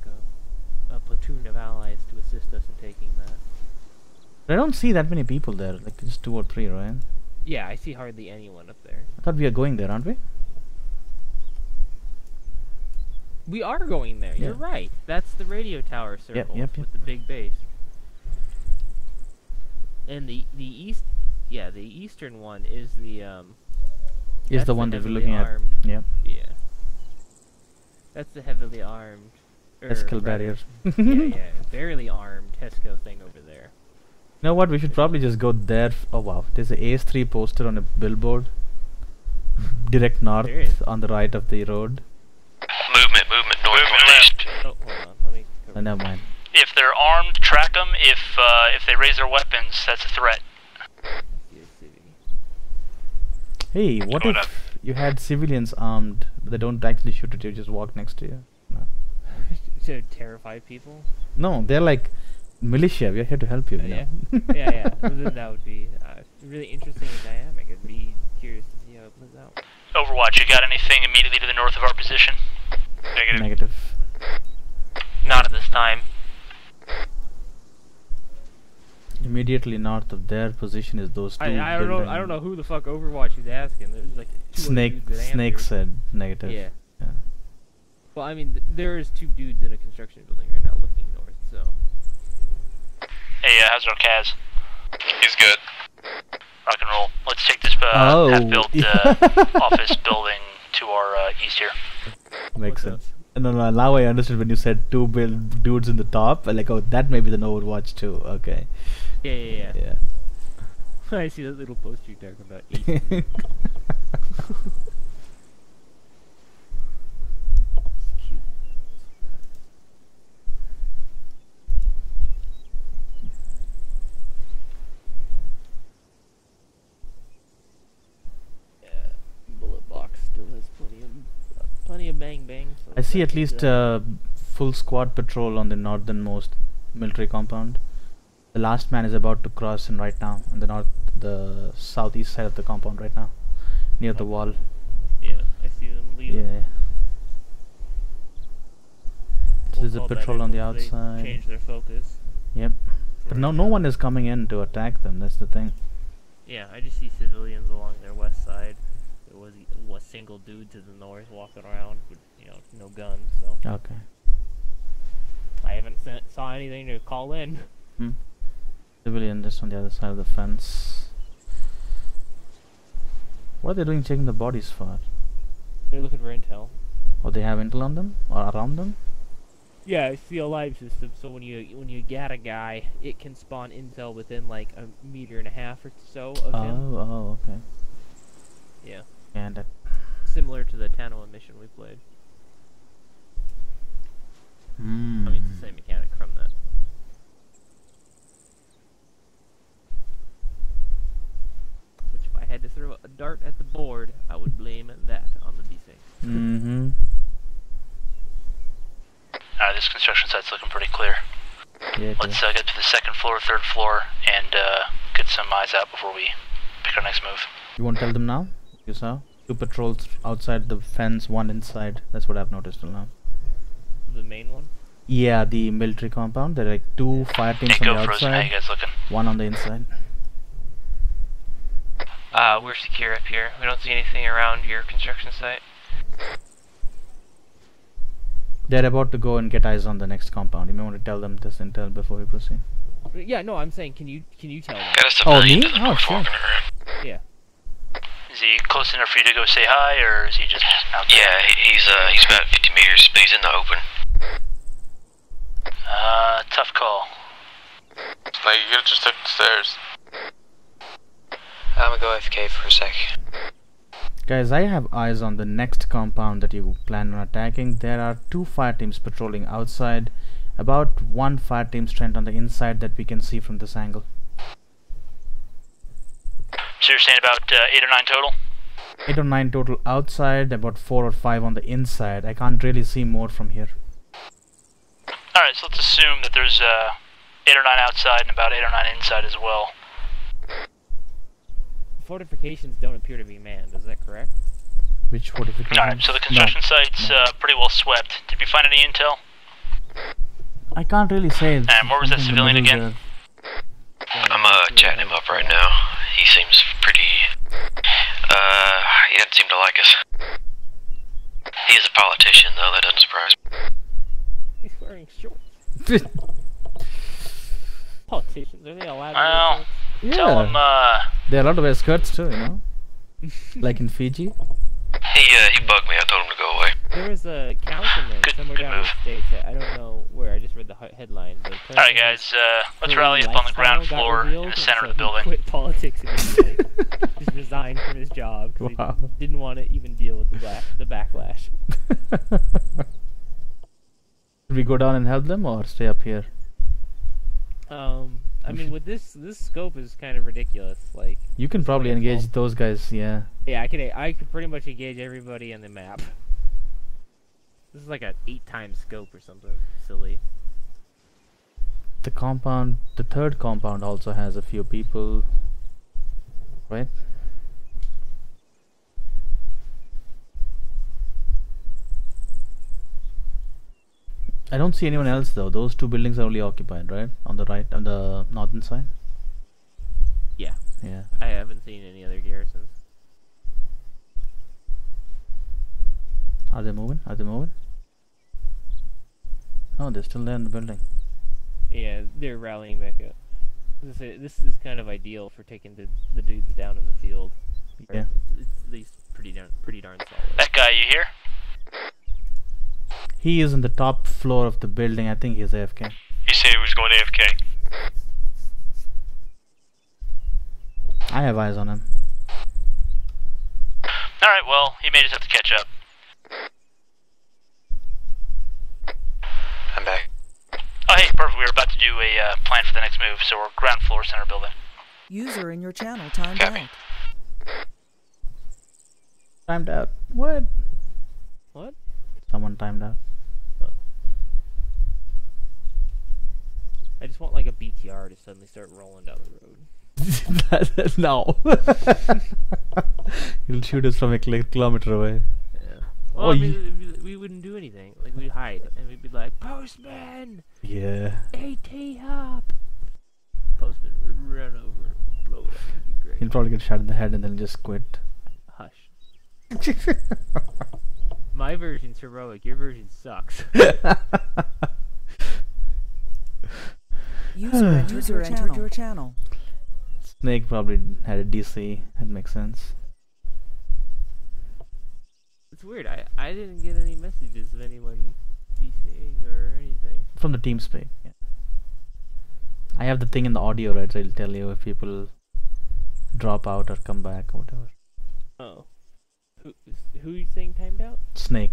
a platoon of allies to assist us in taking that. I don't see that many people there. Like, just 2 or 3, right? Yeah, I see hardly anyone up there. I thought we are going there, aren't we? We are going there. Yeah. You're right. That's the radio tower circle Yep. with the big base. And the eastern one is the Is the one that we're looking at. Yeah. Yeah. That's the heavily armed. Escal barrier. yeah, barely armed Tesco thing over there. You know what? We should probably just go there. Oh wow, there's a AS3 poster on a billboard. Direct north on the right of the road. Movement north, northeast. Oh, hold on. Let me. Never mind. If they're armed, track them. If they raise their weapons, that's a threat. Hey, what if you had civilians armed, but they don't actually shoot at you, just walk next to you? No. To terrify people? No, they're like militia. We're here to help you. Yeah. yeah. Then that would be really interesting and dynamic. I'd be curious to see how it plays out. Overwatch, you got anything immediately to the north of our position? Negative. Not at this time. Immediately north of their position is those 2 I don't know who the fuck Overwatch is asking. There's like Snake said negative. Yeah. Well, I mean, there's 2 dudes in a construction building right now looking north, so. Hey, how's our Kaz? He's good. Rock and roll. Let's take this half-built office building to our east here. Makes sense. No, now I understood when you said 2 dudes in the top. Like, oh, that may be the Overwatch too. Okay. Yeah. I see that little poster you're talking about. East. Bullet box still has plenty of bang. So I see at least full squad patrol on the northernmost military compound. The last man is about to cross in right now on the southeast side of the compound right now, near the wall. Yeah, I see them leaving. Yeah. So there's a patrol on the outside. Change their focus. Yep. But no one is coming in to attack them. That's the thing. Yeah, I just see civilians along their west side. There was a single dude to the north walking around with, no guns. So. Okay. I haven't saw anything to call in. Civilian just on the other side of the fence. What are they doing checking the bodies for? They're looking for intel. Or they have intel on them? Or around them? Yeah, it's the alive system, so when you get a guy, it can spawn intel within like 1.5 meters or so of him. Oh, okay. Yeah. And similar to the Tanoa mission we played. I mean, it's the same mechanic from that. Which, if I had to throw a dart at the board, I would blame that on the desync. This construction site's looking pretty clear. Yeah, Let's get to the 2nd floor, 3rd floor, and get some eyes out before we pick our next move. You won't tell them now? You saw? 2 patrols outside the fence, 1 inside. That's what I've noticed till now. The main one? Yeah, the military compound. There are like 2 fire teams on the Frozen. How you outside, guys looking? 1 on the inside. We're secure up here. We don't see anything around your construction site. They're about to go and get eyes on the next compound. You may want to tell them this intel before we proceed. Yeah, no, I'm saying, can you tell them? Got a Oh, civilian me? to the Oh, north sure. walking around. Yeah. Is he close enough for you to go say hi, or is he just out there? Yeah, he's about 50 meters, but he's in the open. Tough call. Like, you could've just took the stairs. I'm gonna go AFK for a sec. Guys, I have eyes on the next compound that you plan on attacking. There are 2 fire teams patrolling outside. About 1 fire team strength on the inside that we can see from this angle. So you're saying about 8 or 9 total? 8 or 9 total outside, about 4 or 5 on the inside. I can't really see more from here. Alright, so let's assume that there's 8 or 9 outside and about 8 or 9 inside as well. Fortifications don't appear to be manned, is that correct? Which fortification? Alright, so the construction site's pretty well swept. Did we find any intel? I can't really say. And where was that civilian again? I'm chatting him up right now. He seems pretty... he doesn't seem to like us. He is a politician, though. That doesn't surprise me. He's wearing shorts. Politicians, are they allowed to wear shorts? Tell him, They're allowed to wear skirts too, you know? Like in Fiji. He bugged me. I told him to go away. There was a councilman somewhere down in the States. I don't know where. I just read the headline. Alright guys, let's rally up on the ground floor in the center of the building. He quit politics immediately. Just resigned from his job because he didn't want to even deal with the backlash. Should we go down and help them or stay up here? I mean, with this scope is kind of ridiculous. Like, you can probably engage those guys, yeah. Yeah, I could pretty much engage everybody on the map. This is like an 8-time scope or something silly. The compound, the third compound also has a few people, right? I don't see anyone else though. Those 2 buildings are only occupied, right? On the right, on the northern side. Yeah. Yeah. I haven't seen any other garrisons. Are they moving? Are they moving? No, they're still there in the building. Yeah, they're rallying back up. This is kind of ideal for taking the dudes down in the field. Yeah. It's at least pretty darn solid. That guy, you here? He is in the top floor of the building. I think he's AFK. He said he was going AFK. I have eyes on him. Alright, well, he may just have to catch up. I'm back. Oh, hey, perfect. We were about to do a plan for the next move, so we're ground floor center building. User in your channel timed out. Timed out. What? What? Someone timed out. Oh. I just want like a BTR to suddenly start rolling down the road. No. He'll shoot us from a kilometer away. Yeah. Well, I mean, we wouldn't do anything. Like, we'd hide, and we'd be like, Postman! Yeah. AT hop! Postman would run over and blow it up. It'd be great. He'll probably get shot in the head and then just quit. Hush. My version's heroic, your version sucks. User entered your channel. Snake probably had a DC. That makes sense. It's weird. I didn't get any messages of anyone DCing or anything. From the team speak. Yeah. I have the thing in the audio, right? So it'll tell you if people drop out or come back or whatever. Oh. Who you saying timed out? Snake.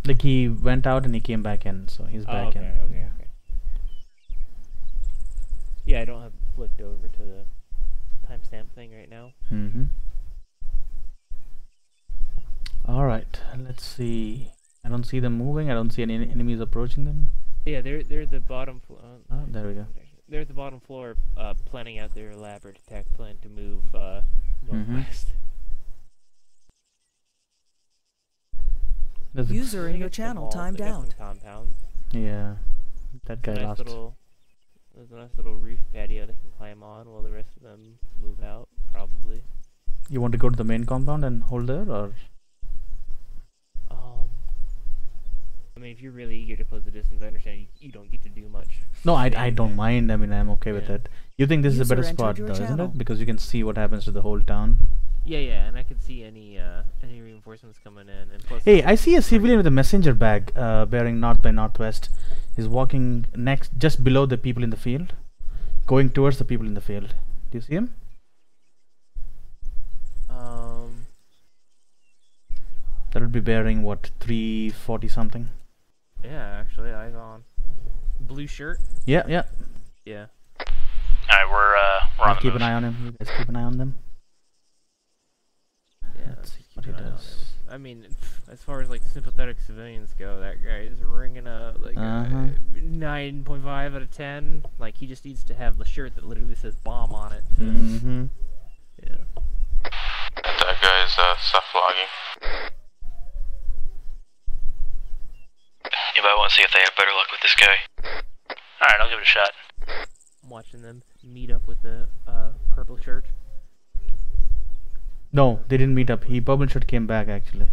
Like he went out and he came back in, so he's back in. Okay. Yeah, I don't have it flipped over to the timestamp thing right now. Mm-hmm. Alright, let's see. I don't see them moving. I don't see any enemies approaching them. Yeah, they're the bottom floor. Oh, there we go. They're at the bottom floor, planning out their elaborate attack plan to move northwest. There's User in your channel timed out. Compounds. Yeah, that guy lost. There's a nice little roof patio they can climb on while the rest of them move out, probably. You want to go to the main compound and hold there, or? I mean, if you're really eager to close the distance, I understand you don't get to do much. No, I don't mind. I mean, I'm okay with it. You think this is a better User spot, entered though, your isn't channel. it? Because you can see what happens to the whole town. Yeah, and I can see any reinforcements coming in. And plus, Hey, I see a civilian with a messenger bag, bearing north by northwest. He's walking just below the people in the field, going towards the people in the field. Do you see him? That would be bearing what, 340 something? Yeah, actually, eyes on. Blue shirt. Yeah. Yeah. Alright, we're on the Keep move. an eye on him. You guys keep an eye on them. Yeah. Let's see what he does. I mean, as far as like sympathetic civilians go, that guy is ringing a like a 9.5 out of 10. Like he just needs to have the shirt that literally says bomb on it. So. Yeah. That guy's self-logging. Anybody want to see if they have better luck with this guy? Alright, I'll give it a shot. I'm watching them meet up with the purple shirt. No, they didn't meet up. Purple shirt came back actually.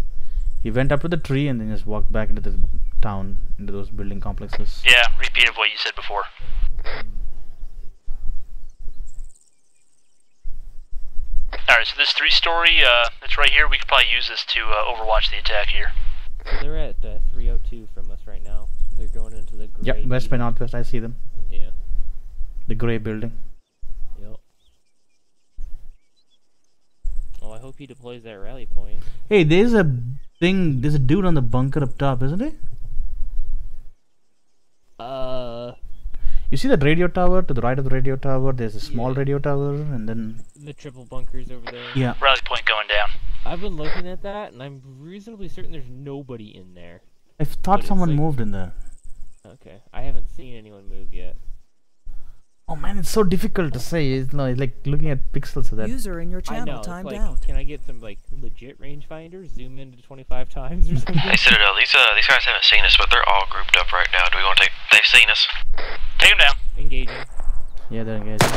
He went up to the tree and then just walked back into the town, into those building complexes. Yeah, repeat of what you said before. Alright, so this 3-story, that's right here. We could probably use this to overwatch the attack here. So they're at 302 from us right now. They're going into the gray. Yep, west by northwest. I see them. Yeah. The gray building. Yep. Well, I hope he deploys that rally point. Hey, there's a dude on the bunker up top, isn't it? You see that radio tower? To the right of the radio tower, there's a small radio tower, and then... The triple bunkers over there. Yeah. Rally point going down. I've been looking at that, and I'm reasonably certain there's nobody in there. I thought someone moved in there. Okay, I haven't seen anyone move yet. Oh man, it's so difficult to say. It's like looking at pixels of that. User in your channel timed out. Can I get some like legit rangefinder? Zoom into 25 times or something? Hey Citadel, these guys haven't seen us, but they're all grouped up right now. Do we want to take? They've seen us. Take them down. Engaging. Yeah, they're engaging.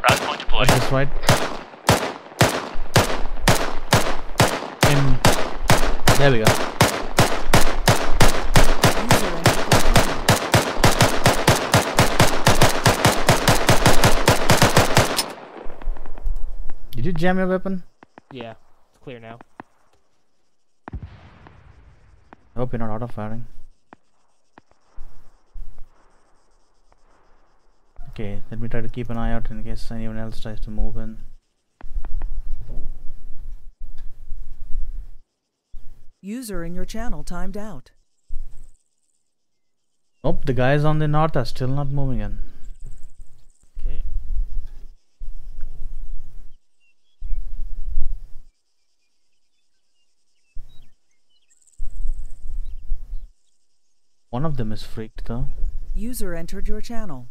Rally point deployed. That's right. There we go. Did you jam your weapon? Yeah, it's clear now. I hope you're not auto firing. Okay, let me try to keep an eye out in case anyone else tries to move in. User in your channel timed out. Oh, the guys on the north are still not moving in. Okay. One of them is freaked though. User entered your channel.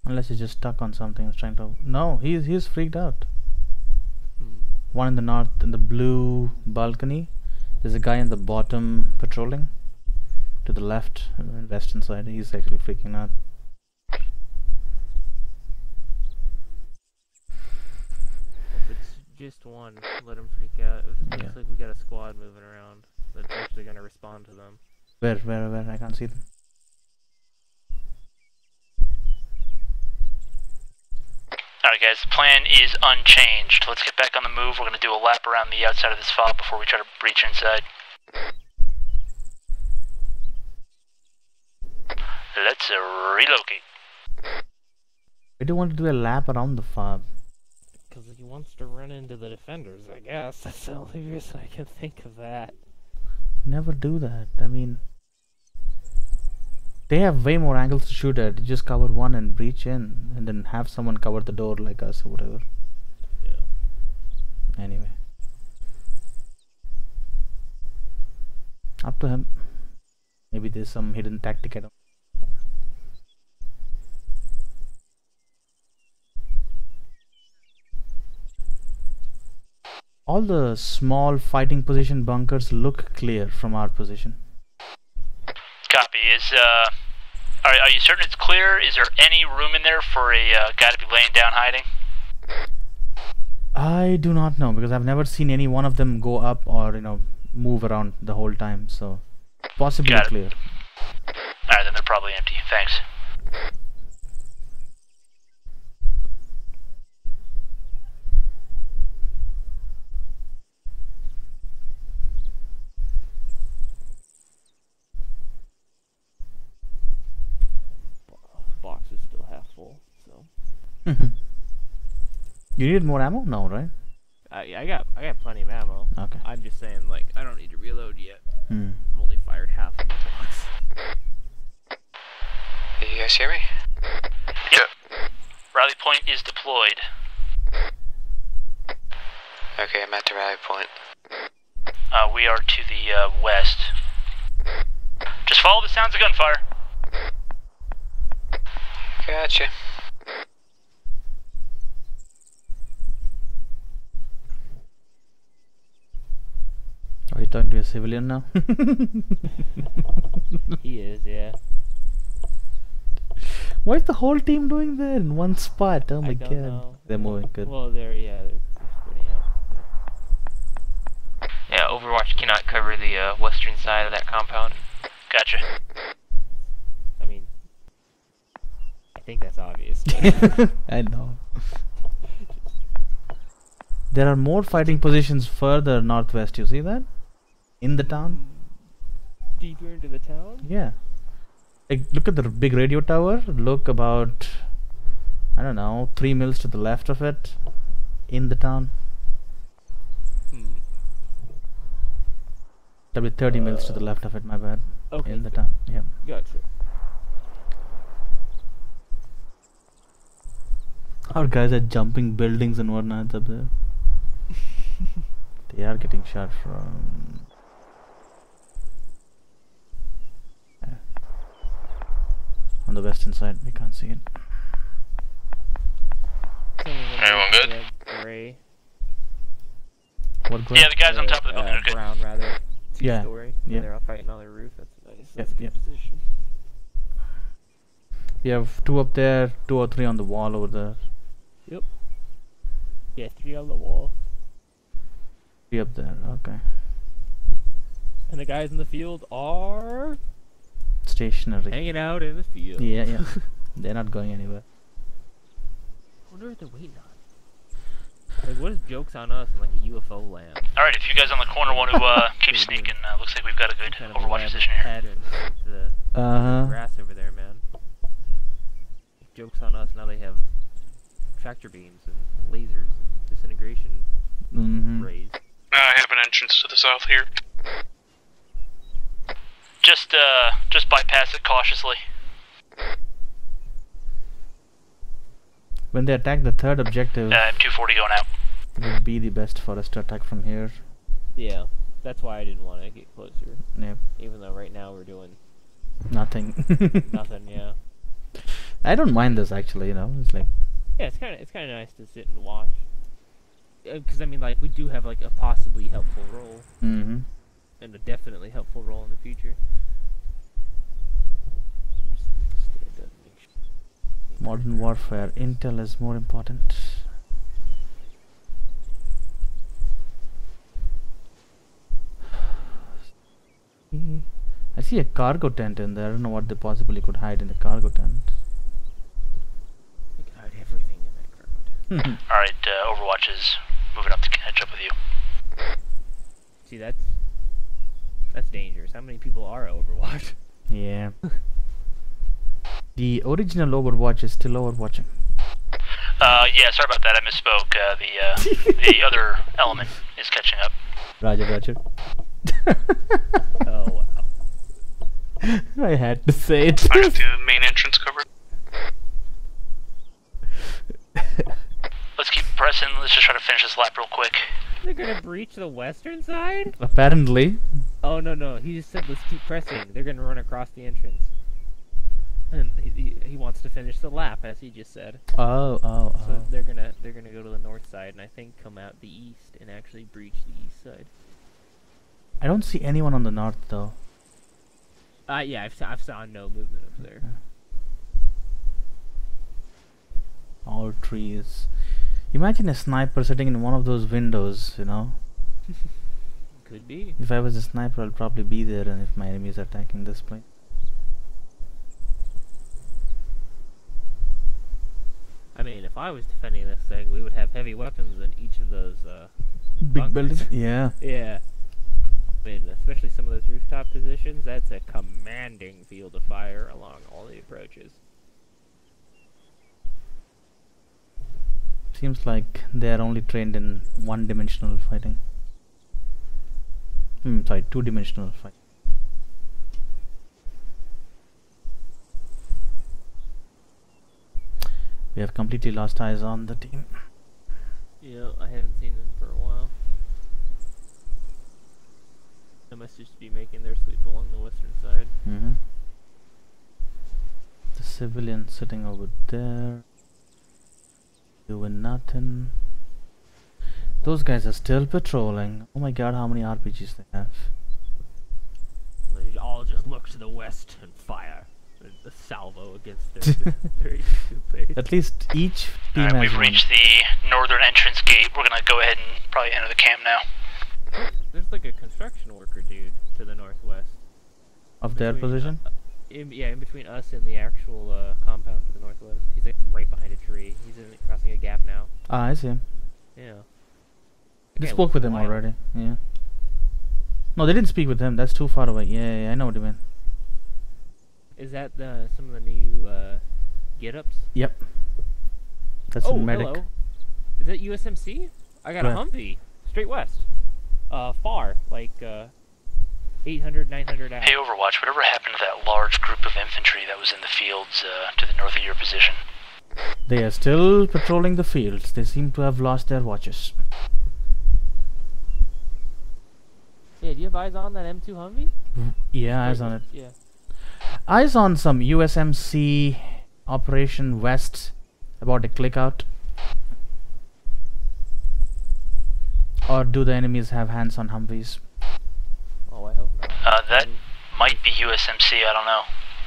Unless he's just stuck on something. He's trying to. No, he's freaked out. One in the north, in the blue balcony. There's a guy in the bottom patrolling. To the left, western side. He's actually freaking out. If it's just one, let him freak out. It looks like we got a squad moving around that's actually going to respond to them. Where? I can't see them. Alright guys, the plan is unchanged. Let's get back on the move. We're going to do a lap around the outside of this fob before we try to breach inside. Let's relocate. We do want to do a lap around the fob. Because he wants to run into the defenders, I guess. That's the only reason I can think of that. Never do that. I mean, they have way more angles to shoot at. You just cover one and breach in, and then have someone cover the door like us or whatever. Yeah. Anyway, up to him. Maybe there's some hidden tactic at him. All the small fighting position bunkers look clear from our position. Copy. Are you certain it's clear? Is there any room in there for a guy to be laying down hiding? I do not know, because I've never seen any one of them go up or, move around the whole time, so possibly clear. Alright, then they're probably empty. Thanks. Box is still half full, so. You need more ammo? No, right? I got plenty of ammo. Okay. I'm just saying, like, I don't need to reload yet. Hmm. I've only fired half of my box. Can you guys hear me? Yep. Rally point is deployed. Okay, I'm at the rally point. We are to the west. Just follow the sounds of gunfire. Gotcha. Are you talking to a civilian now? He is, yeah. What is the whole team doing there in one spot? Oh my god. Know. They're moving good. Well, they're spreading out. Yeah, Overwatch cannot cover the western side of that compound. Gotcha. I mean, I think that's obvious. I know. There are more fighting positions further northwest, you see that? In the town? Deeper into the town? Yeah. Like, look at the big radio tower. Look about, I don't know, 3 miles to the left of it. In the town. That'll be 30 miles to the left of it, my bad. Okay. In the town, yeah. Gotcha. Our guys are jumping buildings and whatnot up there. They are getting shot from... on the western side, we can't see it. Everyone good? Gray. What gray? Yeah, the guys on top of the building are good. Brown, rather. Yeah. Two-story. Yeah. They're all fighting on the roof. That's nice. That's Yep, a good yep. position. We have 2 up there, 2 or 3 on the wall over there. Yep. Yeah, 3 on the wall. 3 up there, okay. And the guys in the field are Stationary. hanging out in the field. Yeah, yeah. They're not going anywhere. I wonder what they're waiting on. Like, what is jokes on us in like a UFO land? Alright, if you guys on the corner want to keep sneaking, looks like we've got a good Overwatch position here. Pattern with the grass over there, man. Jokes on us. Now they have tractor beams and lasers and disintegration rays. I have an entrance to the south here. Just bypass it cautiously. When they attack the third objective, M240 going out. it would be the best for us to attack from here. Yeah, that's why I didn't want to get closer. Yep. Even though right now we're doing Nothing. nothing. Yeah. I don't mind this actually, it's like... Yeah, it's kind of nice to sit and watch. Because I mean, like, we do have like a possibly helpful role. Mm-hmm. And a definitely helpful role in the future. Modern warfare, intel is more important. I see a cargo tent in there. I don't know what they possibly could hide in the cargo tent. They could hide everything in that cargo tent. Alright, Overwatch is moving up to catch up with you. See, that's dangerous. How many people are Overwatch? Yeah. The original Overwatch is still overwatching. Yeah, sorry about that. I misspoke. The other element is catching up. Roger, roger. Oh, wow. I had to say it. I got the main entrance covered. Let's keep pressing. Let's just try to finish this lap real quick. They're gonna breach the western side? Apparently. Oh, no. He just said let's keep pressing. They're gonna run across the entrance. And he wants to finish the lap, as he just said. Oh. So they're gonna go to the north side, and I think come out the east and actually breach the east side. I don't see anyone on the north though. Yeah, I've saw no movement up there. All trees. Imagine a sniper sitting in one of those windows, you know. Could be. If I was a sniper, I'll probably be there, and if my enemy is attacking this place. I mean, if I was defending this thing, we would have heavy weapons in each of those big buildings. Yeah. Yeah. I mean, especially some of those rooftop positions, that's a commanding field of fire along all the approaches. Seems like they are only trained in one-dimensional fighting. Sorry, two-dimensional fighting. We have completely lost eyes on the team. Yeah, I haven't seen them for a while. They must just be making their sweep along the western side. The civilian sitting over there, doing nothing. Those guys are still patrolling. Oh my god, how many RPGs they have. They all just look to the west and fire. A salvo against their base. At least each team Alright, has we've one. reached the northern entrance gate. We're gonna go ahead and probably enter the camp now. There's like a construction worker dude to the northwest. Of their position? In between us and the actual compound to the northwest. He's like right behind a tree. He's crossing a gap now. Ah, I see him. Yeah. They spoke with him already. Yeah. No, they didn't speak with him. That's too far away. Yeah, I know what you mean. Is that some of the new get-ups? Yep. That's a medic. Hello. Is that USMC? I got a Humvee. Straight west. Far. Like, 800, 900 out. Hey, Overwatch, whatever happened to that large group of infantry that was in the fields to the north of your position? They are still patrolling the fields. They seem to have lost their watches. Yeah, do you have eyes on that M2 Humvee? Yeah, eyes on it. Yeah. Eyes on some USMC Operation West about to click out. Or do the enemies have hands on Humvees? Oh, I hope not. That might be USMC, I don't know.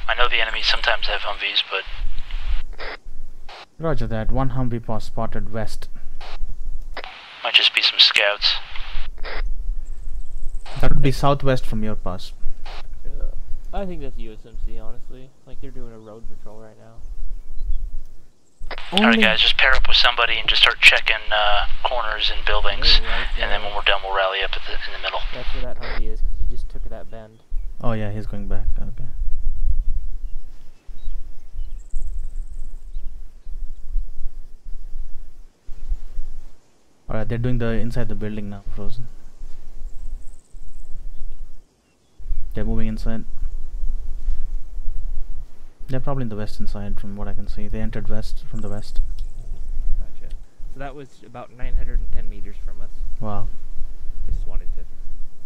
I know the enemies sometimes have Humvees, but... Roger that. One Humvee was spotted west. Might just be some scouts. That would be southwest from your pass. I think that's USMC, honestly. Like, they're doing a road patrol right now. Alright guys, just pair up with somebody and just start checking corners and buildings. And then when we're done, we'll rally up in the middle. That's where that Humvee is, because he just took that bend. Oh yeah, he's going back. Okay. Alright, they're doing the inside the building now, Frozen. They're moving inside. They're probably in the western side from what I can see. They entered west from the west. Gotcha. So that was about 910 meters from us. Wow. I just wanted to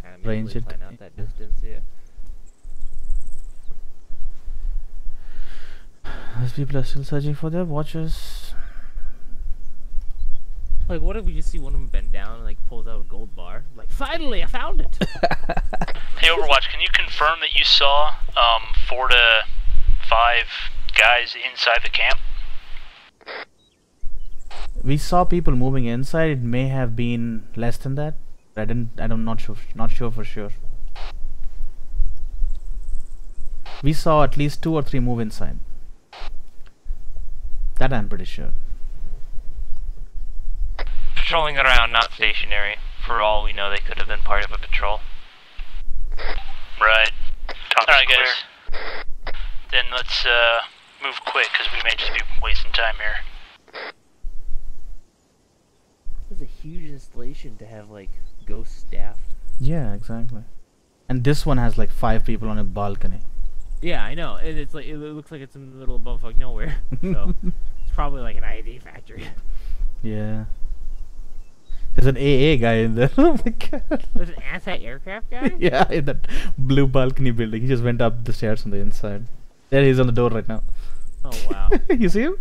kind of range it. plan out that distance, yeah. These people are still searching for their watches. Like, what if we just see one of them bend down and, like, pulls out a gold bar? Like, finally, I found it! Hey, Overwatch, can you confirm that you saw 4 to 5 guys inside the camp? We saw people moving inside. It may have been less than that. I'm not sure for sure. We saw at least 2 or 3 move inside. That I'm pretty sure. Patrolling around, not stationary. For all we know, they could have been part of a patrol. Right. Alright guys. Then let's move quick, because we may just be wasting time here. This is a huge installation to have, like, ghost staff. Yeah, exactly. And this one has like 5 people on a balcony. Yeah, I know. And it's like, it looks like it's in the middle of bumfuck nowhere. So, it's probably like an ID factory. Yeah. There's an AA guy in there. Oh my god. There's an anti-aircraft guy? Yeah, in that blue balcony building. He just went up the stairs on the inside. There he is on the door right now. Oh wow. You see him?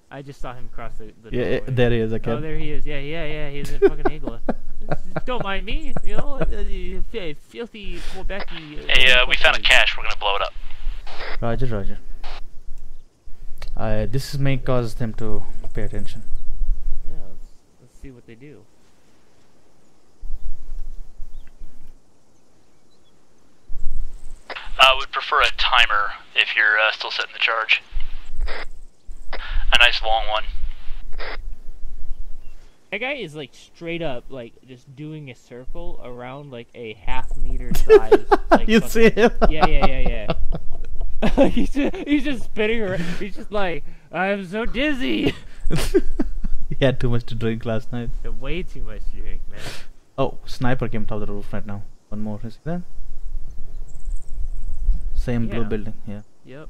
I just saw him cross the Yeah, doorway. there he is. Okay. Oh, there he is. Yeah. He's in fucking Igla. Don't mind me, you know. Filthy Quebecy. Hey, we found a cache. We're gonna blow it up. Roger. This may cause them to pay attention. Yeah, let's see what they do. I would prefer a timer if you're still setting the charge. A nice long one. That guy is like straight up like just doing a circle around like a half-meter size. Like, You see him? Yeah. he's just spinning around. He's just like, I'm so dizzy. He had too much to drink last night. Way too much to drink, man. Oh, sniper came top of the roof right now. One more, is there? Same blue building, yeah. Yep.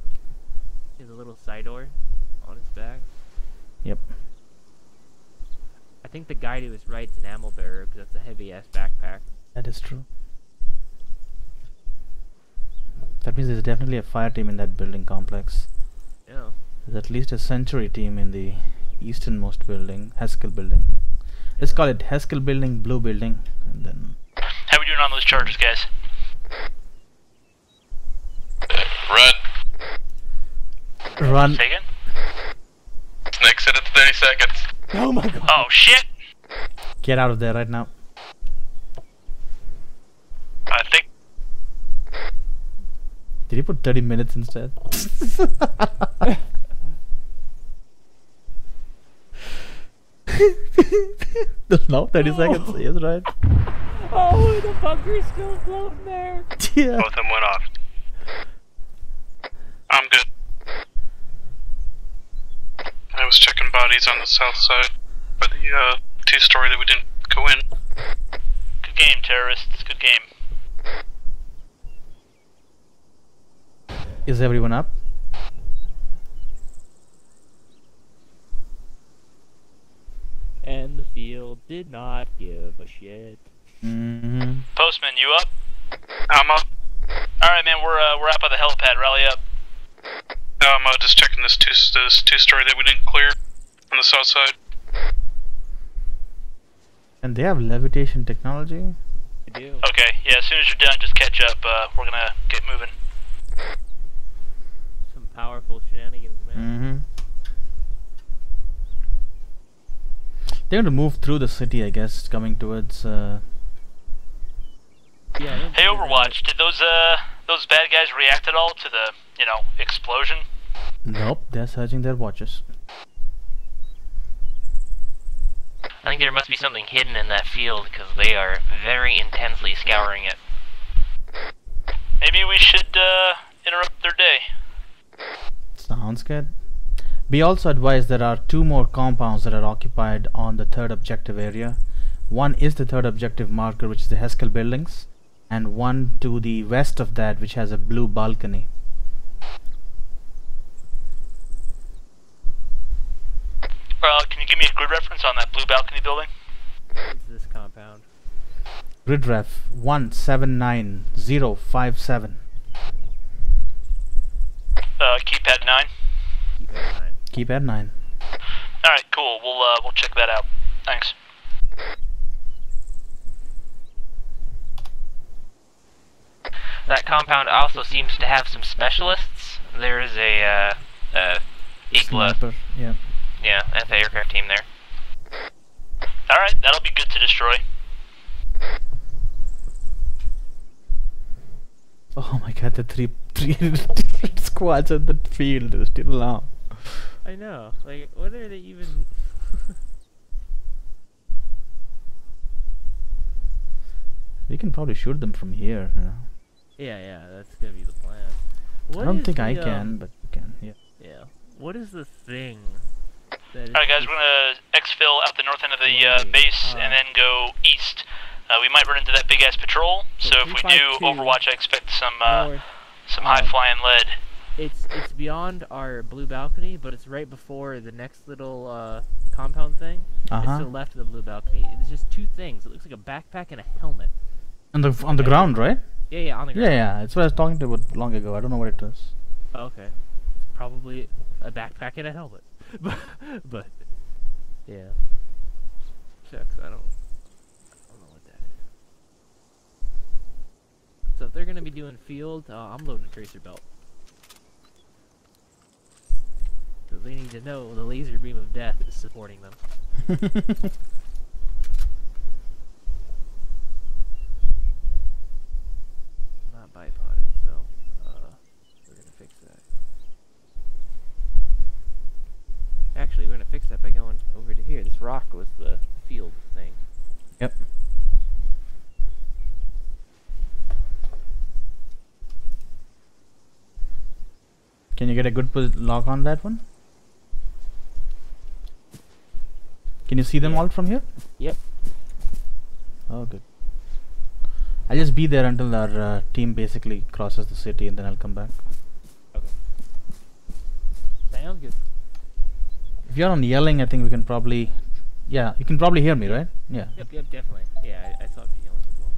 There's a little side door on his back. Yep. I think the guy to his right is an ammo bearer because that's a heavy-ass backpack. That is true. That means there's definitely a fire team in that building complex. Yeah. There's at least a Century team in the easternmost building, Haskell building. Let's call it Haskell building, blue building, and then... How we doing on those charges, guys? Run. Taken? Next set at 30 seconds. Oh my god. Oh shit! Get out of there right now. I think... Did he put 30 minutes instead? No, 30 seconds. Yes, right. Oh, the bunker's still floating there. Yeah. Both of them went off. I'm good. I was checking bodies on the south side for the two-story that we didn't go in. Good game, terrorists. Good game. Is everyone up? And the field did not give a shit. Postman, you up? I'm up. Alright, man, we're out by the helipad. Rally up. I'm just checking this two-story that we didn't clear on the south side. And they have levitation technology? I do. Okay, yeah, as soon as you're done, just catch up. We're gonna get moving. Some powerful shenanigans, man. They're going to move through the city, I guess, coming towards... Yeah, Hey, Overwatch, did those bad guys react at all to the, explosion? Nope, they're searching their watches. I think there must be something hidden in that field because they are very intensely scouring it. Maybe we should interrupt their day. Sounds good. Be also advised there are 2 more compounds that are occupied on the 3rd objective area. One is the 3rd objective marker, which is the Haskell buildings, and one to the west of that, which has a blue balcony. Can you give me a grid reference on that blue balcony building? It's this compound. Grid ref 179057. Keypad 9. Keypad 9. Keypad 9. Alright, cool. We'll check that out. Thanks. That compound also seems to have some specialists. There's a Igla. Sniper, yeah. Yeah, anti-aircraft team there. Alright, that'll be good to destroy. Oh my god, the three different squads on the field is still long. I know. Like, what are they even... We can probably shoot them from here, you know. Yeah, that's gonna be the plan. I don't think I can, but you can, yeah. Yeah. What is the thing? Alright guys, we're gonna exfil out the north end of the base and then go east. We might run into that big ass patrol, so if we do Overwatch, I expect some high flying lead. It's beyond our blue balcony, but it's right before the next little compound thing. It's to the left of the blue balcony. There's just 2 things. It looks like a backpack and a helmet. On the ground, right? Yeah, on the ground. Yeah, it's what I was talking about long ago. I don't know what it is. Okay. It's probably a backpack and a helmet. but yeah. Shucks, I don't know what that is. So if they're gonna be doing field, I'm loading a tracer belt. Because they need to know the laser beam of death is supporting them. Not bipoded, so we're gonna fix that. Actually, we're gonna fix that by going over to here. This rock was the field thing. Yep. Can you get a good lock on that one? Can you see them all from here? Yep. Oh, good. I'll just be there until our team basically crosses the city, and then I'll come back. Okay. Sounds good. If you're on yelling, I think we can probably... Yeah, you can probably hear me, right? Yeah. Yep, definitely. Yeah, I saw the yelling as well.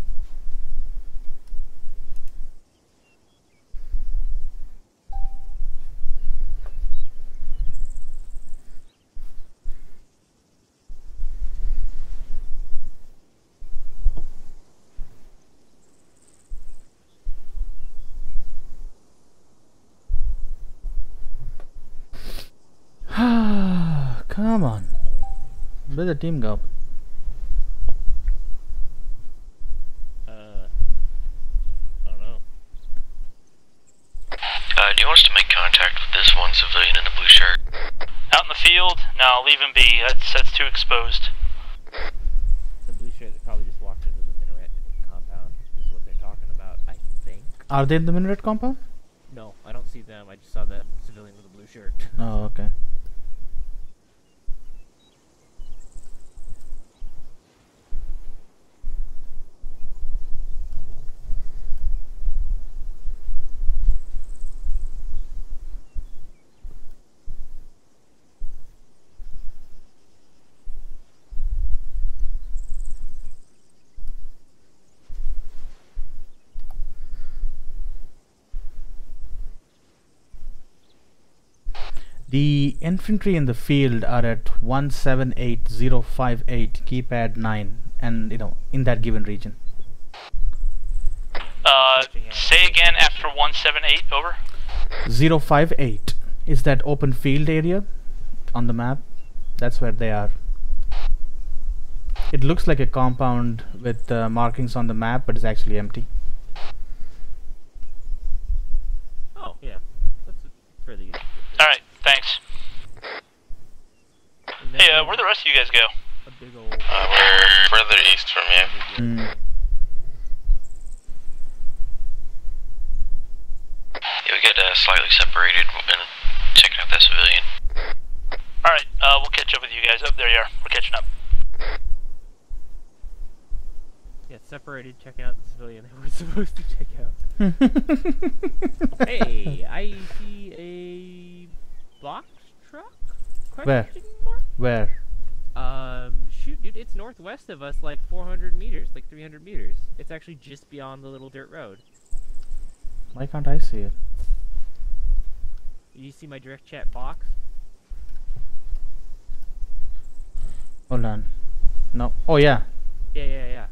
Come on. Where'd the team go? I don't know. Do you want us to make contact with this one civilian in the blue shirt? Out in the field? No, leave him be. That's too exposed. The blue shirt that probably just walked into the minaret compound is what they're talking about, I think. Are they in the minaret compound? No, I don't see them. I just saw that civilian with a blue shirt. Oh, okay. The infantry in the field are at 178058 keypad 9, and in that given region. Say again after 178, over. 058 is that open field area on the map. That's where they are. It looks like a compound with markings on the map, but it's actually empty. Oh, yeah. That's fairly good. Alright, thanks. Hey, where the rest of you guys go? A big old... we're further east from you. Yeah, we got slightly separated and checking out that civilian. Alright, we'll catch up with you guys. Oh, there you are. We're catching up. Yeah, separated, checking out the civilian they were supposed to check out. Hey, I see a box truck? Where? Mark? Where? Shoot, dude, it's northwest of us, like 400 meters, like 300 meters. It's actually just beyond the little dirt road. Why can't I see it? You see my direct chat box? Hold on. No. Oh, yeah. Yeah.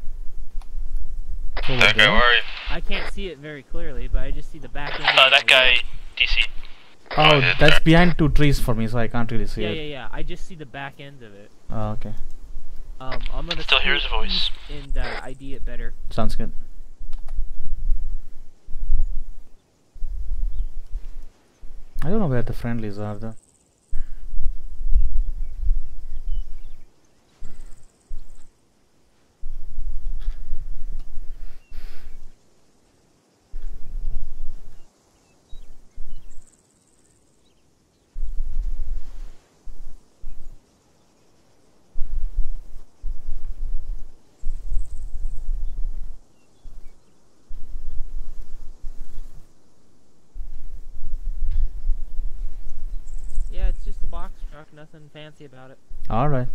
That guy, where are you? I can't see it very clearly, but I just see the back end. That guy, DC. Oh, that's behind 2 trees for me, so I can't really see it. Yeah. I just see the back end of it. Oh, okay. I'm gonna still hear his voice and ID it better. Sounds good. I don't know where the friendlies are though. Yeah, it's just a box truck, nothing fancy about it. Alright.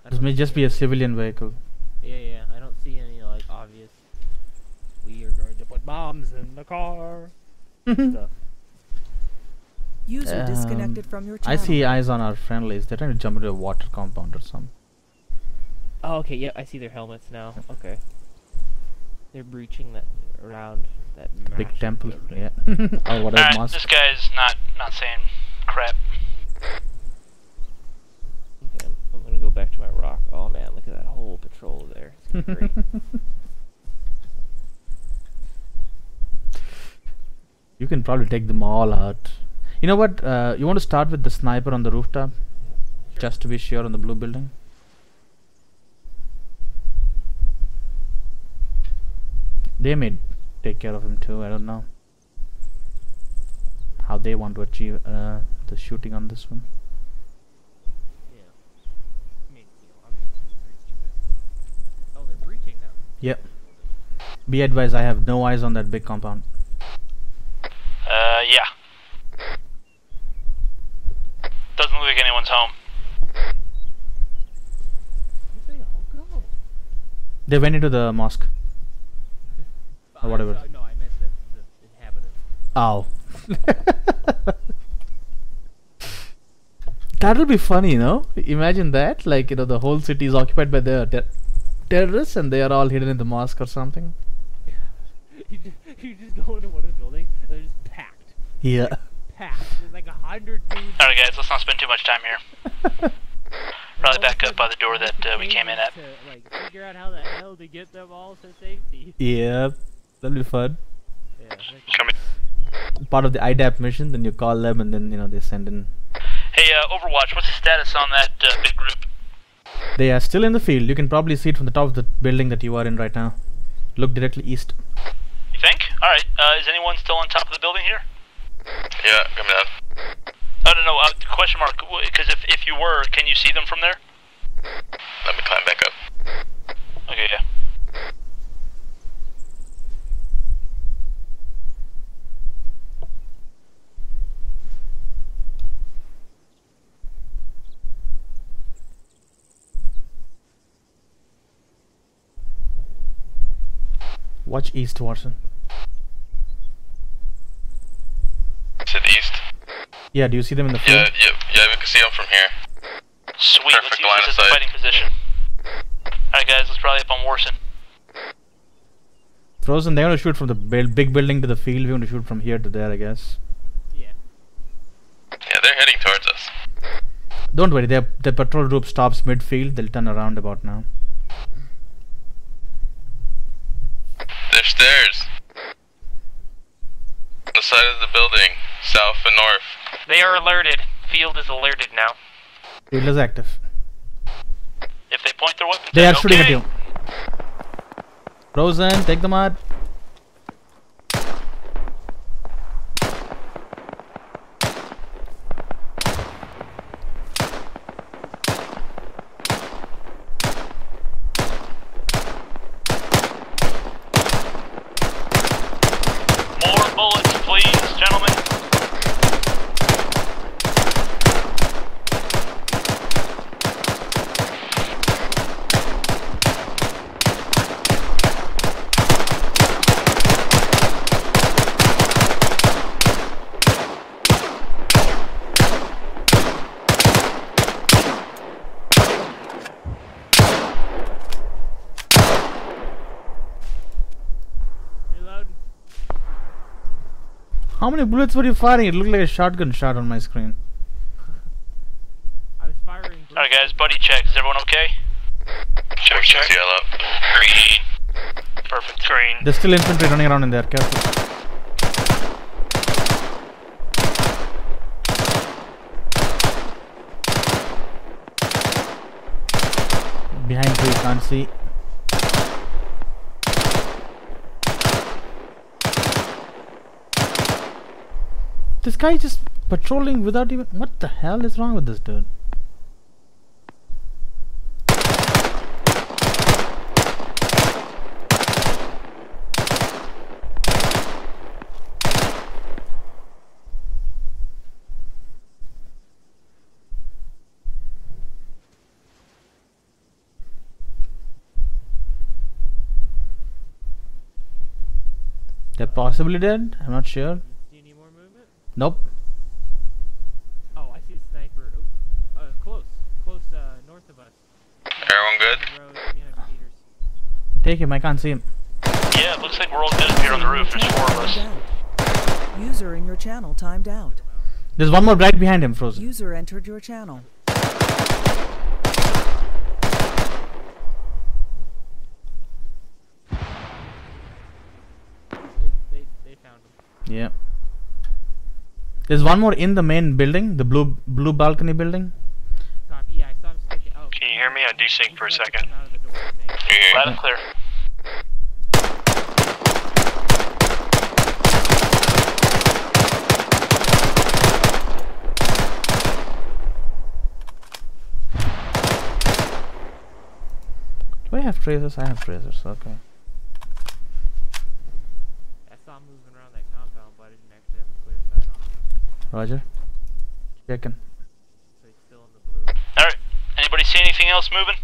This may just be a civilian vehicle. Yeah, I don't see any, like, obvious, we are going to put bombs in the car stuff. User disconnected from your channel. I see eyes on our friendlies. They're trying to jump into a water compound or something. Oh, okay, yeah, I see their helmets now. Okay. They're breaching that around that big temple, building. yeah. Or whatever mosque. This guy's not saying crap. Okay, I'm gonna go back to my rock. Oh man, look at that whole patrol there. It's gonna be great. You can probably take them all out. You know what? You want to start with the sniper on the rooftop? Sure. Just to be sure on the blue building. They may take care of him too, I don't know. How they want to achieve the shooting on this one. Yeah. I mean, I'm pretty stupid. Oh, they're breaching now. Yep. Be advised, I have no eyes on that big compound. Yeah. Doesn't look like anyone's home. Where'd they all go? They went into the mosque. Or whatever. No, I meant the inhabitants. Oh. That'll be funny, no? Imagine that. Like, the whole city is occupied by the terrorists and they are all hidden in the mosque or something. You just go into one of the buildings and they're just packed. Yeah. Packed. There's like 100 dudes. Alright guys, let's not spend too much time here. Probably back up by the door that we came in at. To, like, figure out how the hell to get them all to safety. Yeah. That'll be fun. Yeah. Part of the IDAP mission, then you call them and then, they send in. Hey, Overwatch, what's the status on that big group? They are still in the field. You can probably see it from the top of the building that you are in right now. Look directly east. You think? Alright, is anyone still on top of the building here? Yeah, coming down. I don't know, question mark, because if you were, can you see them from there? Let me climb back up. Okay, yeah. Watch east, Watson. To the east? Yeah, do you see them in the field? Yeah, we can see them from here. Sweet, Perfect, let's use this as a fighting position. Alright guys, let's probably up on Warson. Frozen, they're gonna shoot from the big building to the field. We're gonna shoot from here to there, I guess. Yeah. Yeah, they're heading towards us. Don't worry, their patrol group stops mid-field. They'll turn around about now. There's stairs. On the side of the building, south and north. They are alerted. Field is alerted now. Field is active. If they point their weapons, They are shooting at you. Frozen, take them out. More bullets, please, gentlemen. How many bullets were you firing? It looked like a shotgun shot on my screen. I was firing. Alright guys, buddy check. Is everyone okay? Check. Yellow. Green. Perfect. Green. There's still infantry running around in there. Careful. Behind you, can't see. This guy just patrolling without even... What the hell is wrong with this dude? They're possibly dead. I'm not sure. Do you need more movement? Nope. Everyone good? Take him, I can't see him. Yeah, it looks like we're all good up here on the roof. There's 4 of us. User in your channel timed out. There's one more right behind him, Frozen. User entered your channel. They found him. Yeah. There's one more in the main building, the blue balcony building. Copy. Yeah, I saw him stick out. Can you hear me? I desync for a second. Loud and clear. Do I have tracers? I have tracers, okay. I saw him moving around that compound, but I didn't actually have a clear sight on him. Roger. Checking. So he's still in the blue. Alright. Anybody see anything else moving?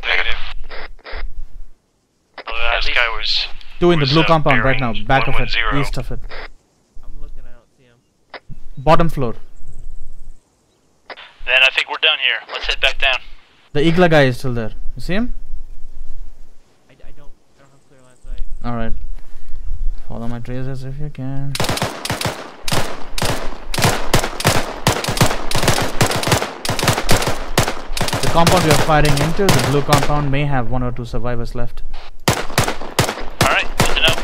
Negative. Well, this guy was... Two in the blue compound right now, back of it, 110. east of it. I'm looking, I don't see him. Bottom floor. Then I think we're done here. Let's head back down. The Igla guy is still there. You see him? I don't have clear line of sight. Alright. Follow my tracers if you can. The compound we are firing into, the blue compound, may have 1 or 2 survivors left. Alright, good to know.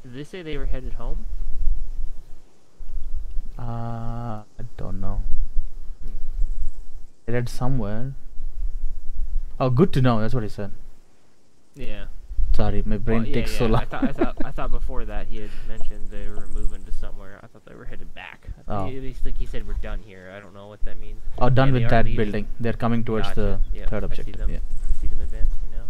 Did they say they were headed home? I don't know. I read somewhere. Oh, good to know. That's what he said. Yeah. Sorry, my brain Well, takes so long. I thought before that he had mentioned they were moving to somewhere. I thought they were headed back. Oh. It's like he said we're done here. I don't know what that means. Oh, done Yeah, with they are that leaving. building. They're coming towards Gotcha. the Yep, third I see objective. them. Yeah. I see them advancing now.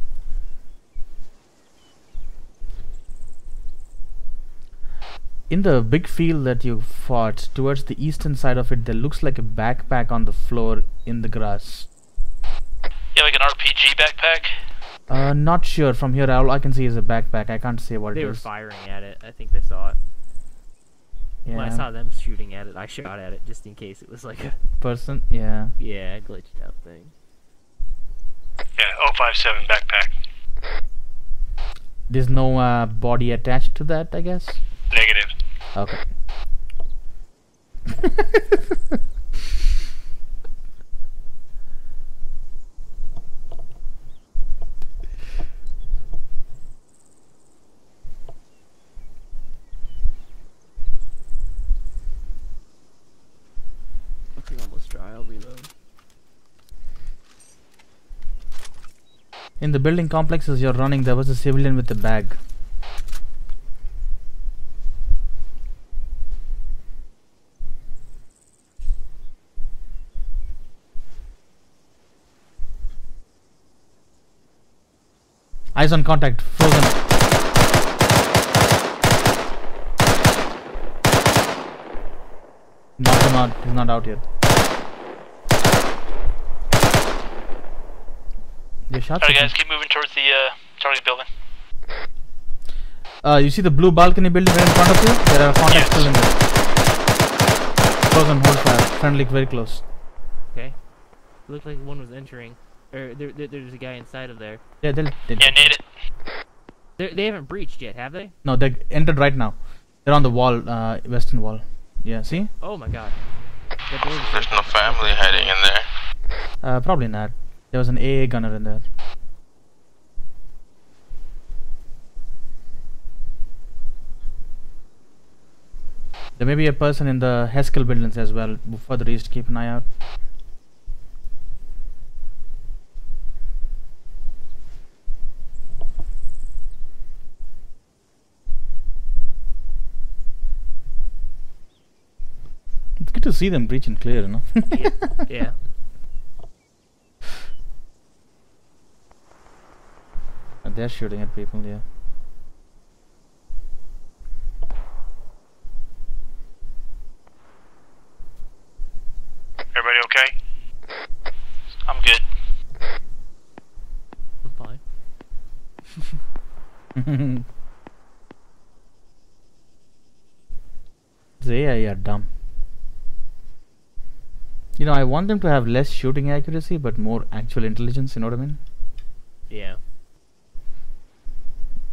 In the big field that you fought, towards the eastern side of it, there looks like a backpack on the floor in the grass. Yeah, like an RPG backpack? Not sure. From here, all I can see is a backpack. I can't say what They it were is. firing at it. I think they saw it. Yeah. When I saw them shooting at it, I shot at it just in case it was like a person. Yeah. yeah, glitched out thing. Yeah, 057 backpack. There's no body attached to that, I guess. Negative. Okay. Looking almost dry. I'll reload. In the building complex as you're running, there was a civilian with a bag. Eyes on contact. Frozen. Knocked him out. He's not out yet. They shot Alright him. guys, keep moving towards the target building. You see the blue balcony building right in front of you? There are contacts still in there. Frozen, hold fire. Friendly, very close. Okay. It looked like one was entering. Or there's a guy inside of there. Yeah, they'll Yeah, need it. They haven't breached yet, have they? No, they entered right now. They're on the wall, western wall. Yeah, see? Oh my god. That door was There's no family hiding in there. Probably not. There was an AA gunner in there. There may be a person in the Haskell buildings as well. Further east, keep an eye out. It's good to see them breach and clear, no? Yeah. They're shooting at people, yeah. Everybody The AI are dumb. You know, I want them to have less shooting accuracy, but more actual intelligence, you know what I mean? Yeah.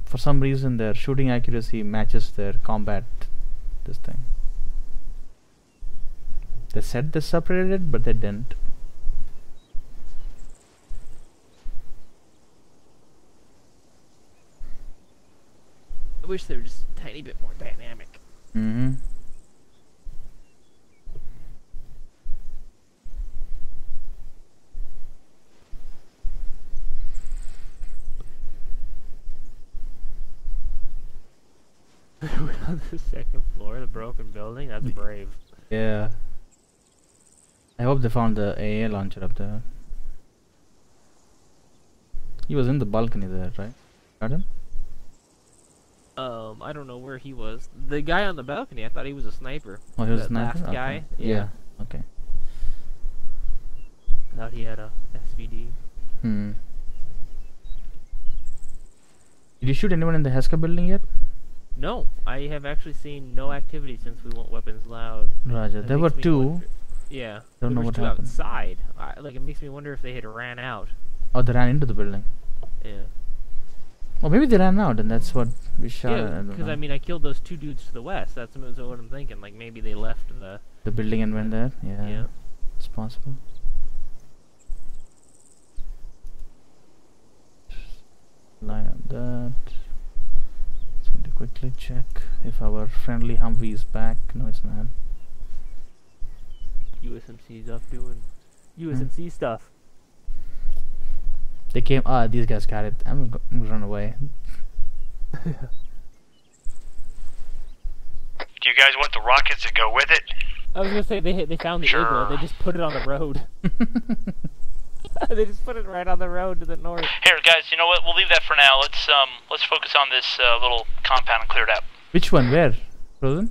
For some reason, their shooting accuracy matches their combat, this thing. They said they separated it, but they didn't. I wish they were just a tiny bit more dynamic. Mm-hmm. On the second floor of the broken building? That's brave. Yeah. I hope they found the AA launcher up there. He was in the balcony there, right? Got him? I don't know where he was. The guy on the balcony, I thought he was a sniper. Oh, he was a That sniper? last Okay. guy? Yeah. Okay. I thought he had a SVD. Hmm. Did you shoot anyone in the Heska building yet? No, I have actually seen no activity since we went weapons loud. Roger. That There were makes me two. wonder- Yeah. Don't know there was what two happened. outside. Like, it makes me wonder if they had ran out. Oh, they ran into the building. Yeah. Or maybe they ran out and that's what we shot at. Yeah, because I mean, I killed those two dudes to the west. That's what I'm thinking. Like, maybe they left the building and went there? Yeah. Yeah. It's possible. Lie on that. Just going to quickly check if our friendly Humvee is back. No, it's not. USMC's off doing USMC stuff. They came. Ah, these guys got it. I'm gonna run away. Do you guys want the rockets to go with it? I was gonna say they found the Sure. igloo. They just put it on the road. They just put it right on the road to the north. Here, guys, you know what? We'll leave that for now. Let's focus on this little compound and clear it out. Which one? Where? Frozen?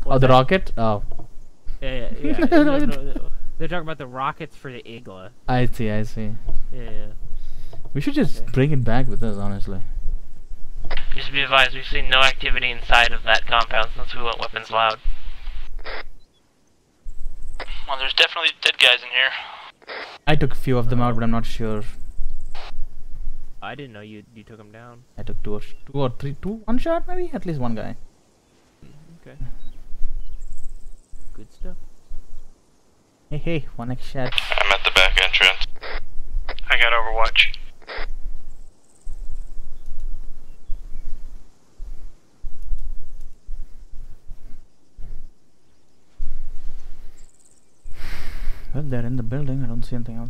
What's Oh, the that? rocket? Oh. Yeah. No, they're talking about the rockets for the igloo. I see, I see. Yeah. We should just bring it back with us, honestly. Just be advised, we've seen no activity inside of that compound since we went weapons loud. Well, there's definitely dead guys in here. I took a few of them out, but I'm not sure. I didn't know you took them down. I took two or three, one shot maybe? At least one guy. Okay. Good stuff. Hey, one X shot. I'm at the back entrance. I got Overwatch. Well, they're in the building. I don't see anything else.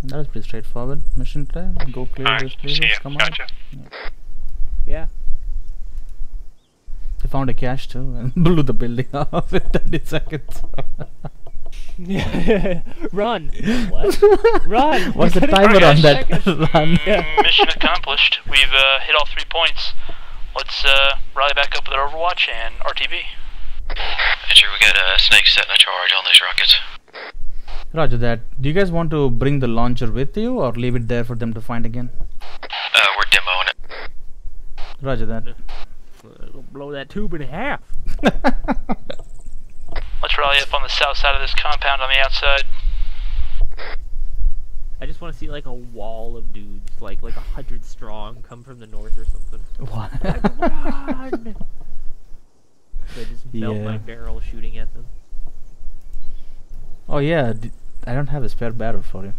That was pretty straightforward. Mission today. Go clear Alright, this see place. ya. Come Gotcha. on. Yeah. They found a cache too and blew the building off in 30 seconds. Yeah. Run. What? Run. What's the You could've- timer on that? Seconds. Run. Mission accomplished. We've hit all 3 points. Let's rally back up with our Overwatch and RTB. Sure, we got a snake setting a charge on these rockets. Roger that. Do you guys want to bring the launcher with you or leave it there for them to find again? We're demoing it. Roger that. It'll blow that tube in half. Let's rally up on the south side of this compound on the outside. I just want to see like a wall of dudes, like 100 strong, come from the north or something. What? Run! They just melt Yeah. my barrel shooting at them. Oh yeah, I don't have a spare barrel for you.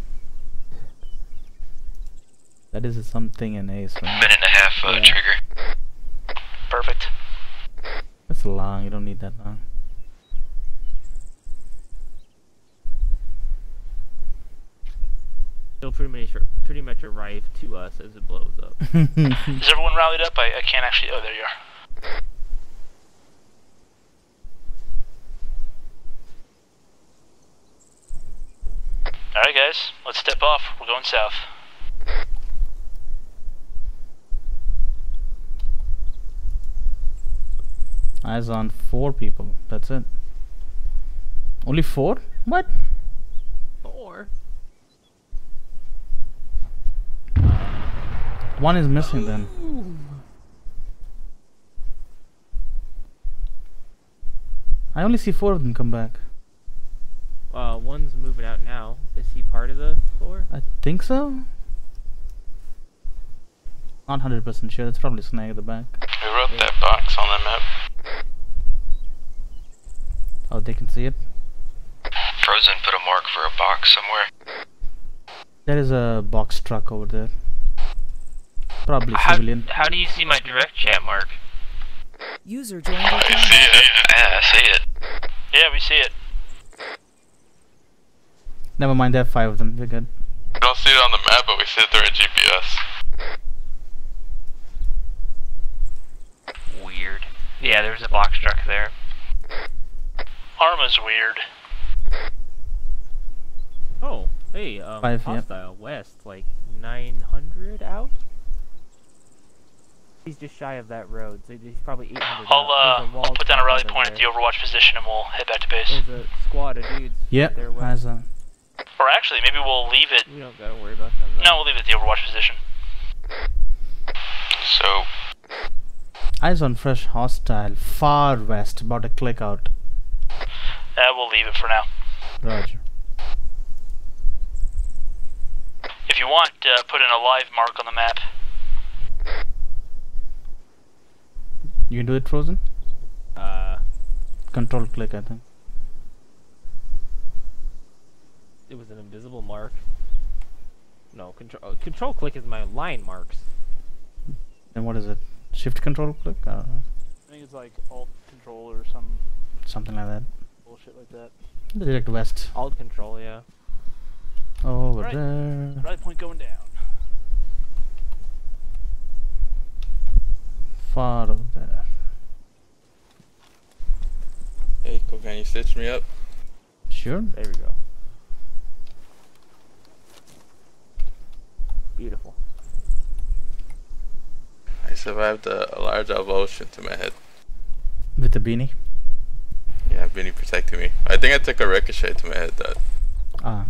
That is something in Ace, right? Minute and a half Yeah. trigger. Perfect. That's long, you don't need that long. It'll pretty much arrive to us as it blows up. Is everyone rallied up? I can't actually... Oh, there you are. Alright guys, let's step off. We're going south. Eyes on 4 people, that's it. Only 4? What? 4? One is missing then. Boom. I only see 4 of them come back. One's moving out now. Is he part of the floor? I think so. Not 100% sure. It's probably Snag at the back. Who wrote that box on the map? Oh, they can see it. Frozen put a mark for a box somewhere. There is a box truck over there. Probably civilian. How do you see my direct chat mark? User joined your I channel. see it. Yeah, I see it. Yeah, we see it. Never mind, there are 5 of them. We're good. We don't see it on the map, but we see it through a GPS. Weird. Yeah, there's a box truck there. Arma's weird. Oh, hey, 5, hostile west, like 900 out? He's just shy of that road, so he's probably 800 out. I'll put down a rally point at the Overwatch position and we'll head back to base. There's a squad of dudes. Yep, there west. Or actually, maybe we'll leave it. We don't gotta worry about them. No, we'll leave it at the Overwatch position. So, Eyes on fresh hostile, far west, about a click out. We'll leave it for now. Roger. If you want, put in a live mark on the map. You can do it, Frozen? Control click, I think. It was an invisible mark. No, control click is my line marks. And what is it? Shift control click? I don't know. I think it's like alt control or something like that. bullshit like that. Direct west. Alt control, yeah. Over right. there. Rally point going down. Far over there. Hey, can you stitch me up? Sure. There we go. Beautiful. I survived a large avulsion to my head. With the beanie? Yeah, beanie protecting me. I think I took a ricochet to my head, though. Ah.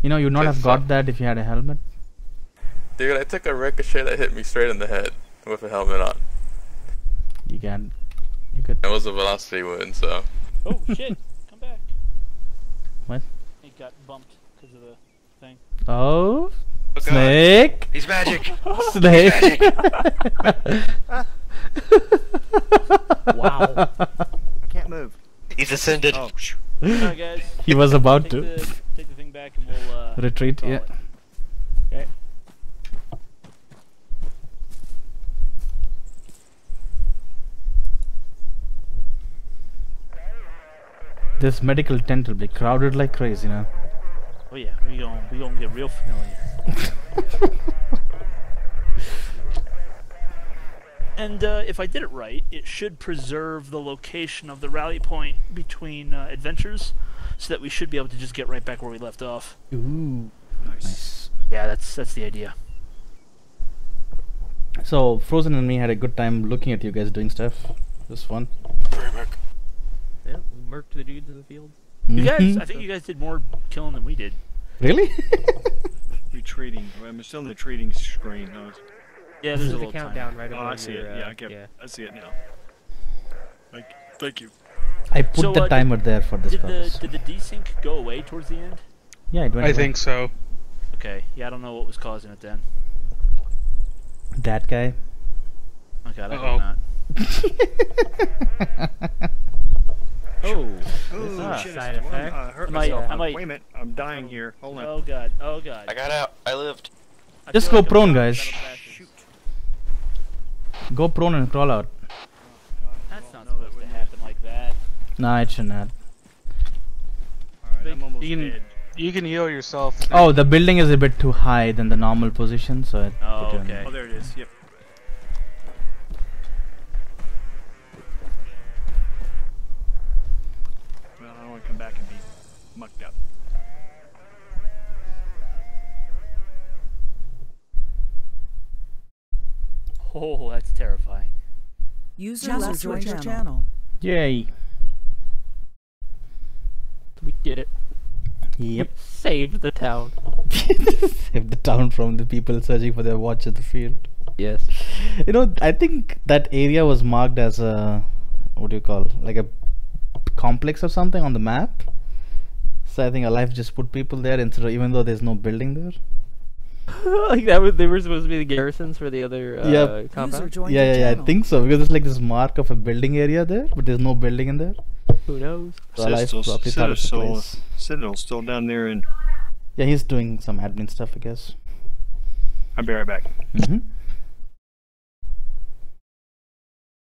You know, you would not have got that if you had a helmet. Dude, I took a ricochet that hit me straight in the head with a helmet on. You can. You could. It was a velocity wound, so. Oh shit! Come back. What? He got bumped because of the thing. Oh. Oh, Snake. He's magic. Snake. He's Wow. Can't move. He's ascended. Oh. Alright guys. He was about take to. Take the thing back and we'll retreat, call yeah. it. Okay. This medical tent will be crowded like crazy now. Oh yeah, we gonna get real familiar. And if I did it right, it should preserve the location of the rally point between adventures, so that we should be able to just get right back where we left off. Ooh, nice. Yeah, that's the idea. So Frozen and me had a good time looking at you guys doing stuff. It was fun. Yeah, we murked the dudes in the field. You guys, I think you guys did more killing than we did. Really? Retreating. I'm still in the retreating screen. Yeah, there's a little countdown right Oh, above I see your, it. Yeah, I see it now. Thank you. I put the timer there for this purpose. Did the desync go away towards the end? Yeah, it went I away. think so. Okay, yeah, I don't know what was causing it then. That guy. Okay, I hope not. Oh, Oh, shit. side effect. I hurt I might- myself. I might- Wait a minute. I'm dying here. Hold on. Oh god, oh god. I got out. I lived. I Just feel go like I'm prone, gonna guys. settle back. Shoot. Go prone and crawl out. That's not supposed to happen like that. Nah, it shouldn't have. Alright, I'm almost dead. You can heal yourself. Oh, the building is a bit too high than the normal position, so it Oh, put you on- okay. Oh, there it is. Yep. Well, I don't want to come back and be mucked up. Oh, that's terrifying. User left joined your channel. Yay. We did it. Yep. Saved the town. Save the town from the people searching for their watch at the field. Yes. You know, I think that area was marked as a, what do you call, like a complex or something on the map. So I think Alive just put people there instead of, even though there's no building there. Like that was, they were supposed to be the garrisons for the other compound? Yeah, I think so, because it's like this mark of a building area there, but there's no building in there. Who knows? So Alive probably thought it's a place. Sentinel's still down there, and yeah, he's doing some admin stuff, I guess. I'll be right back.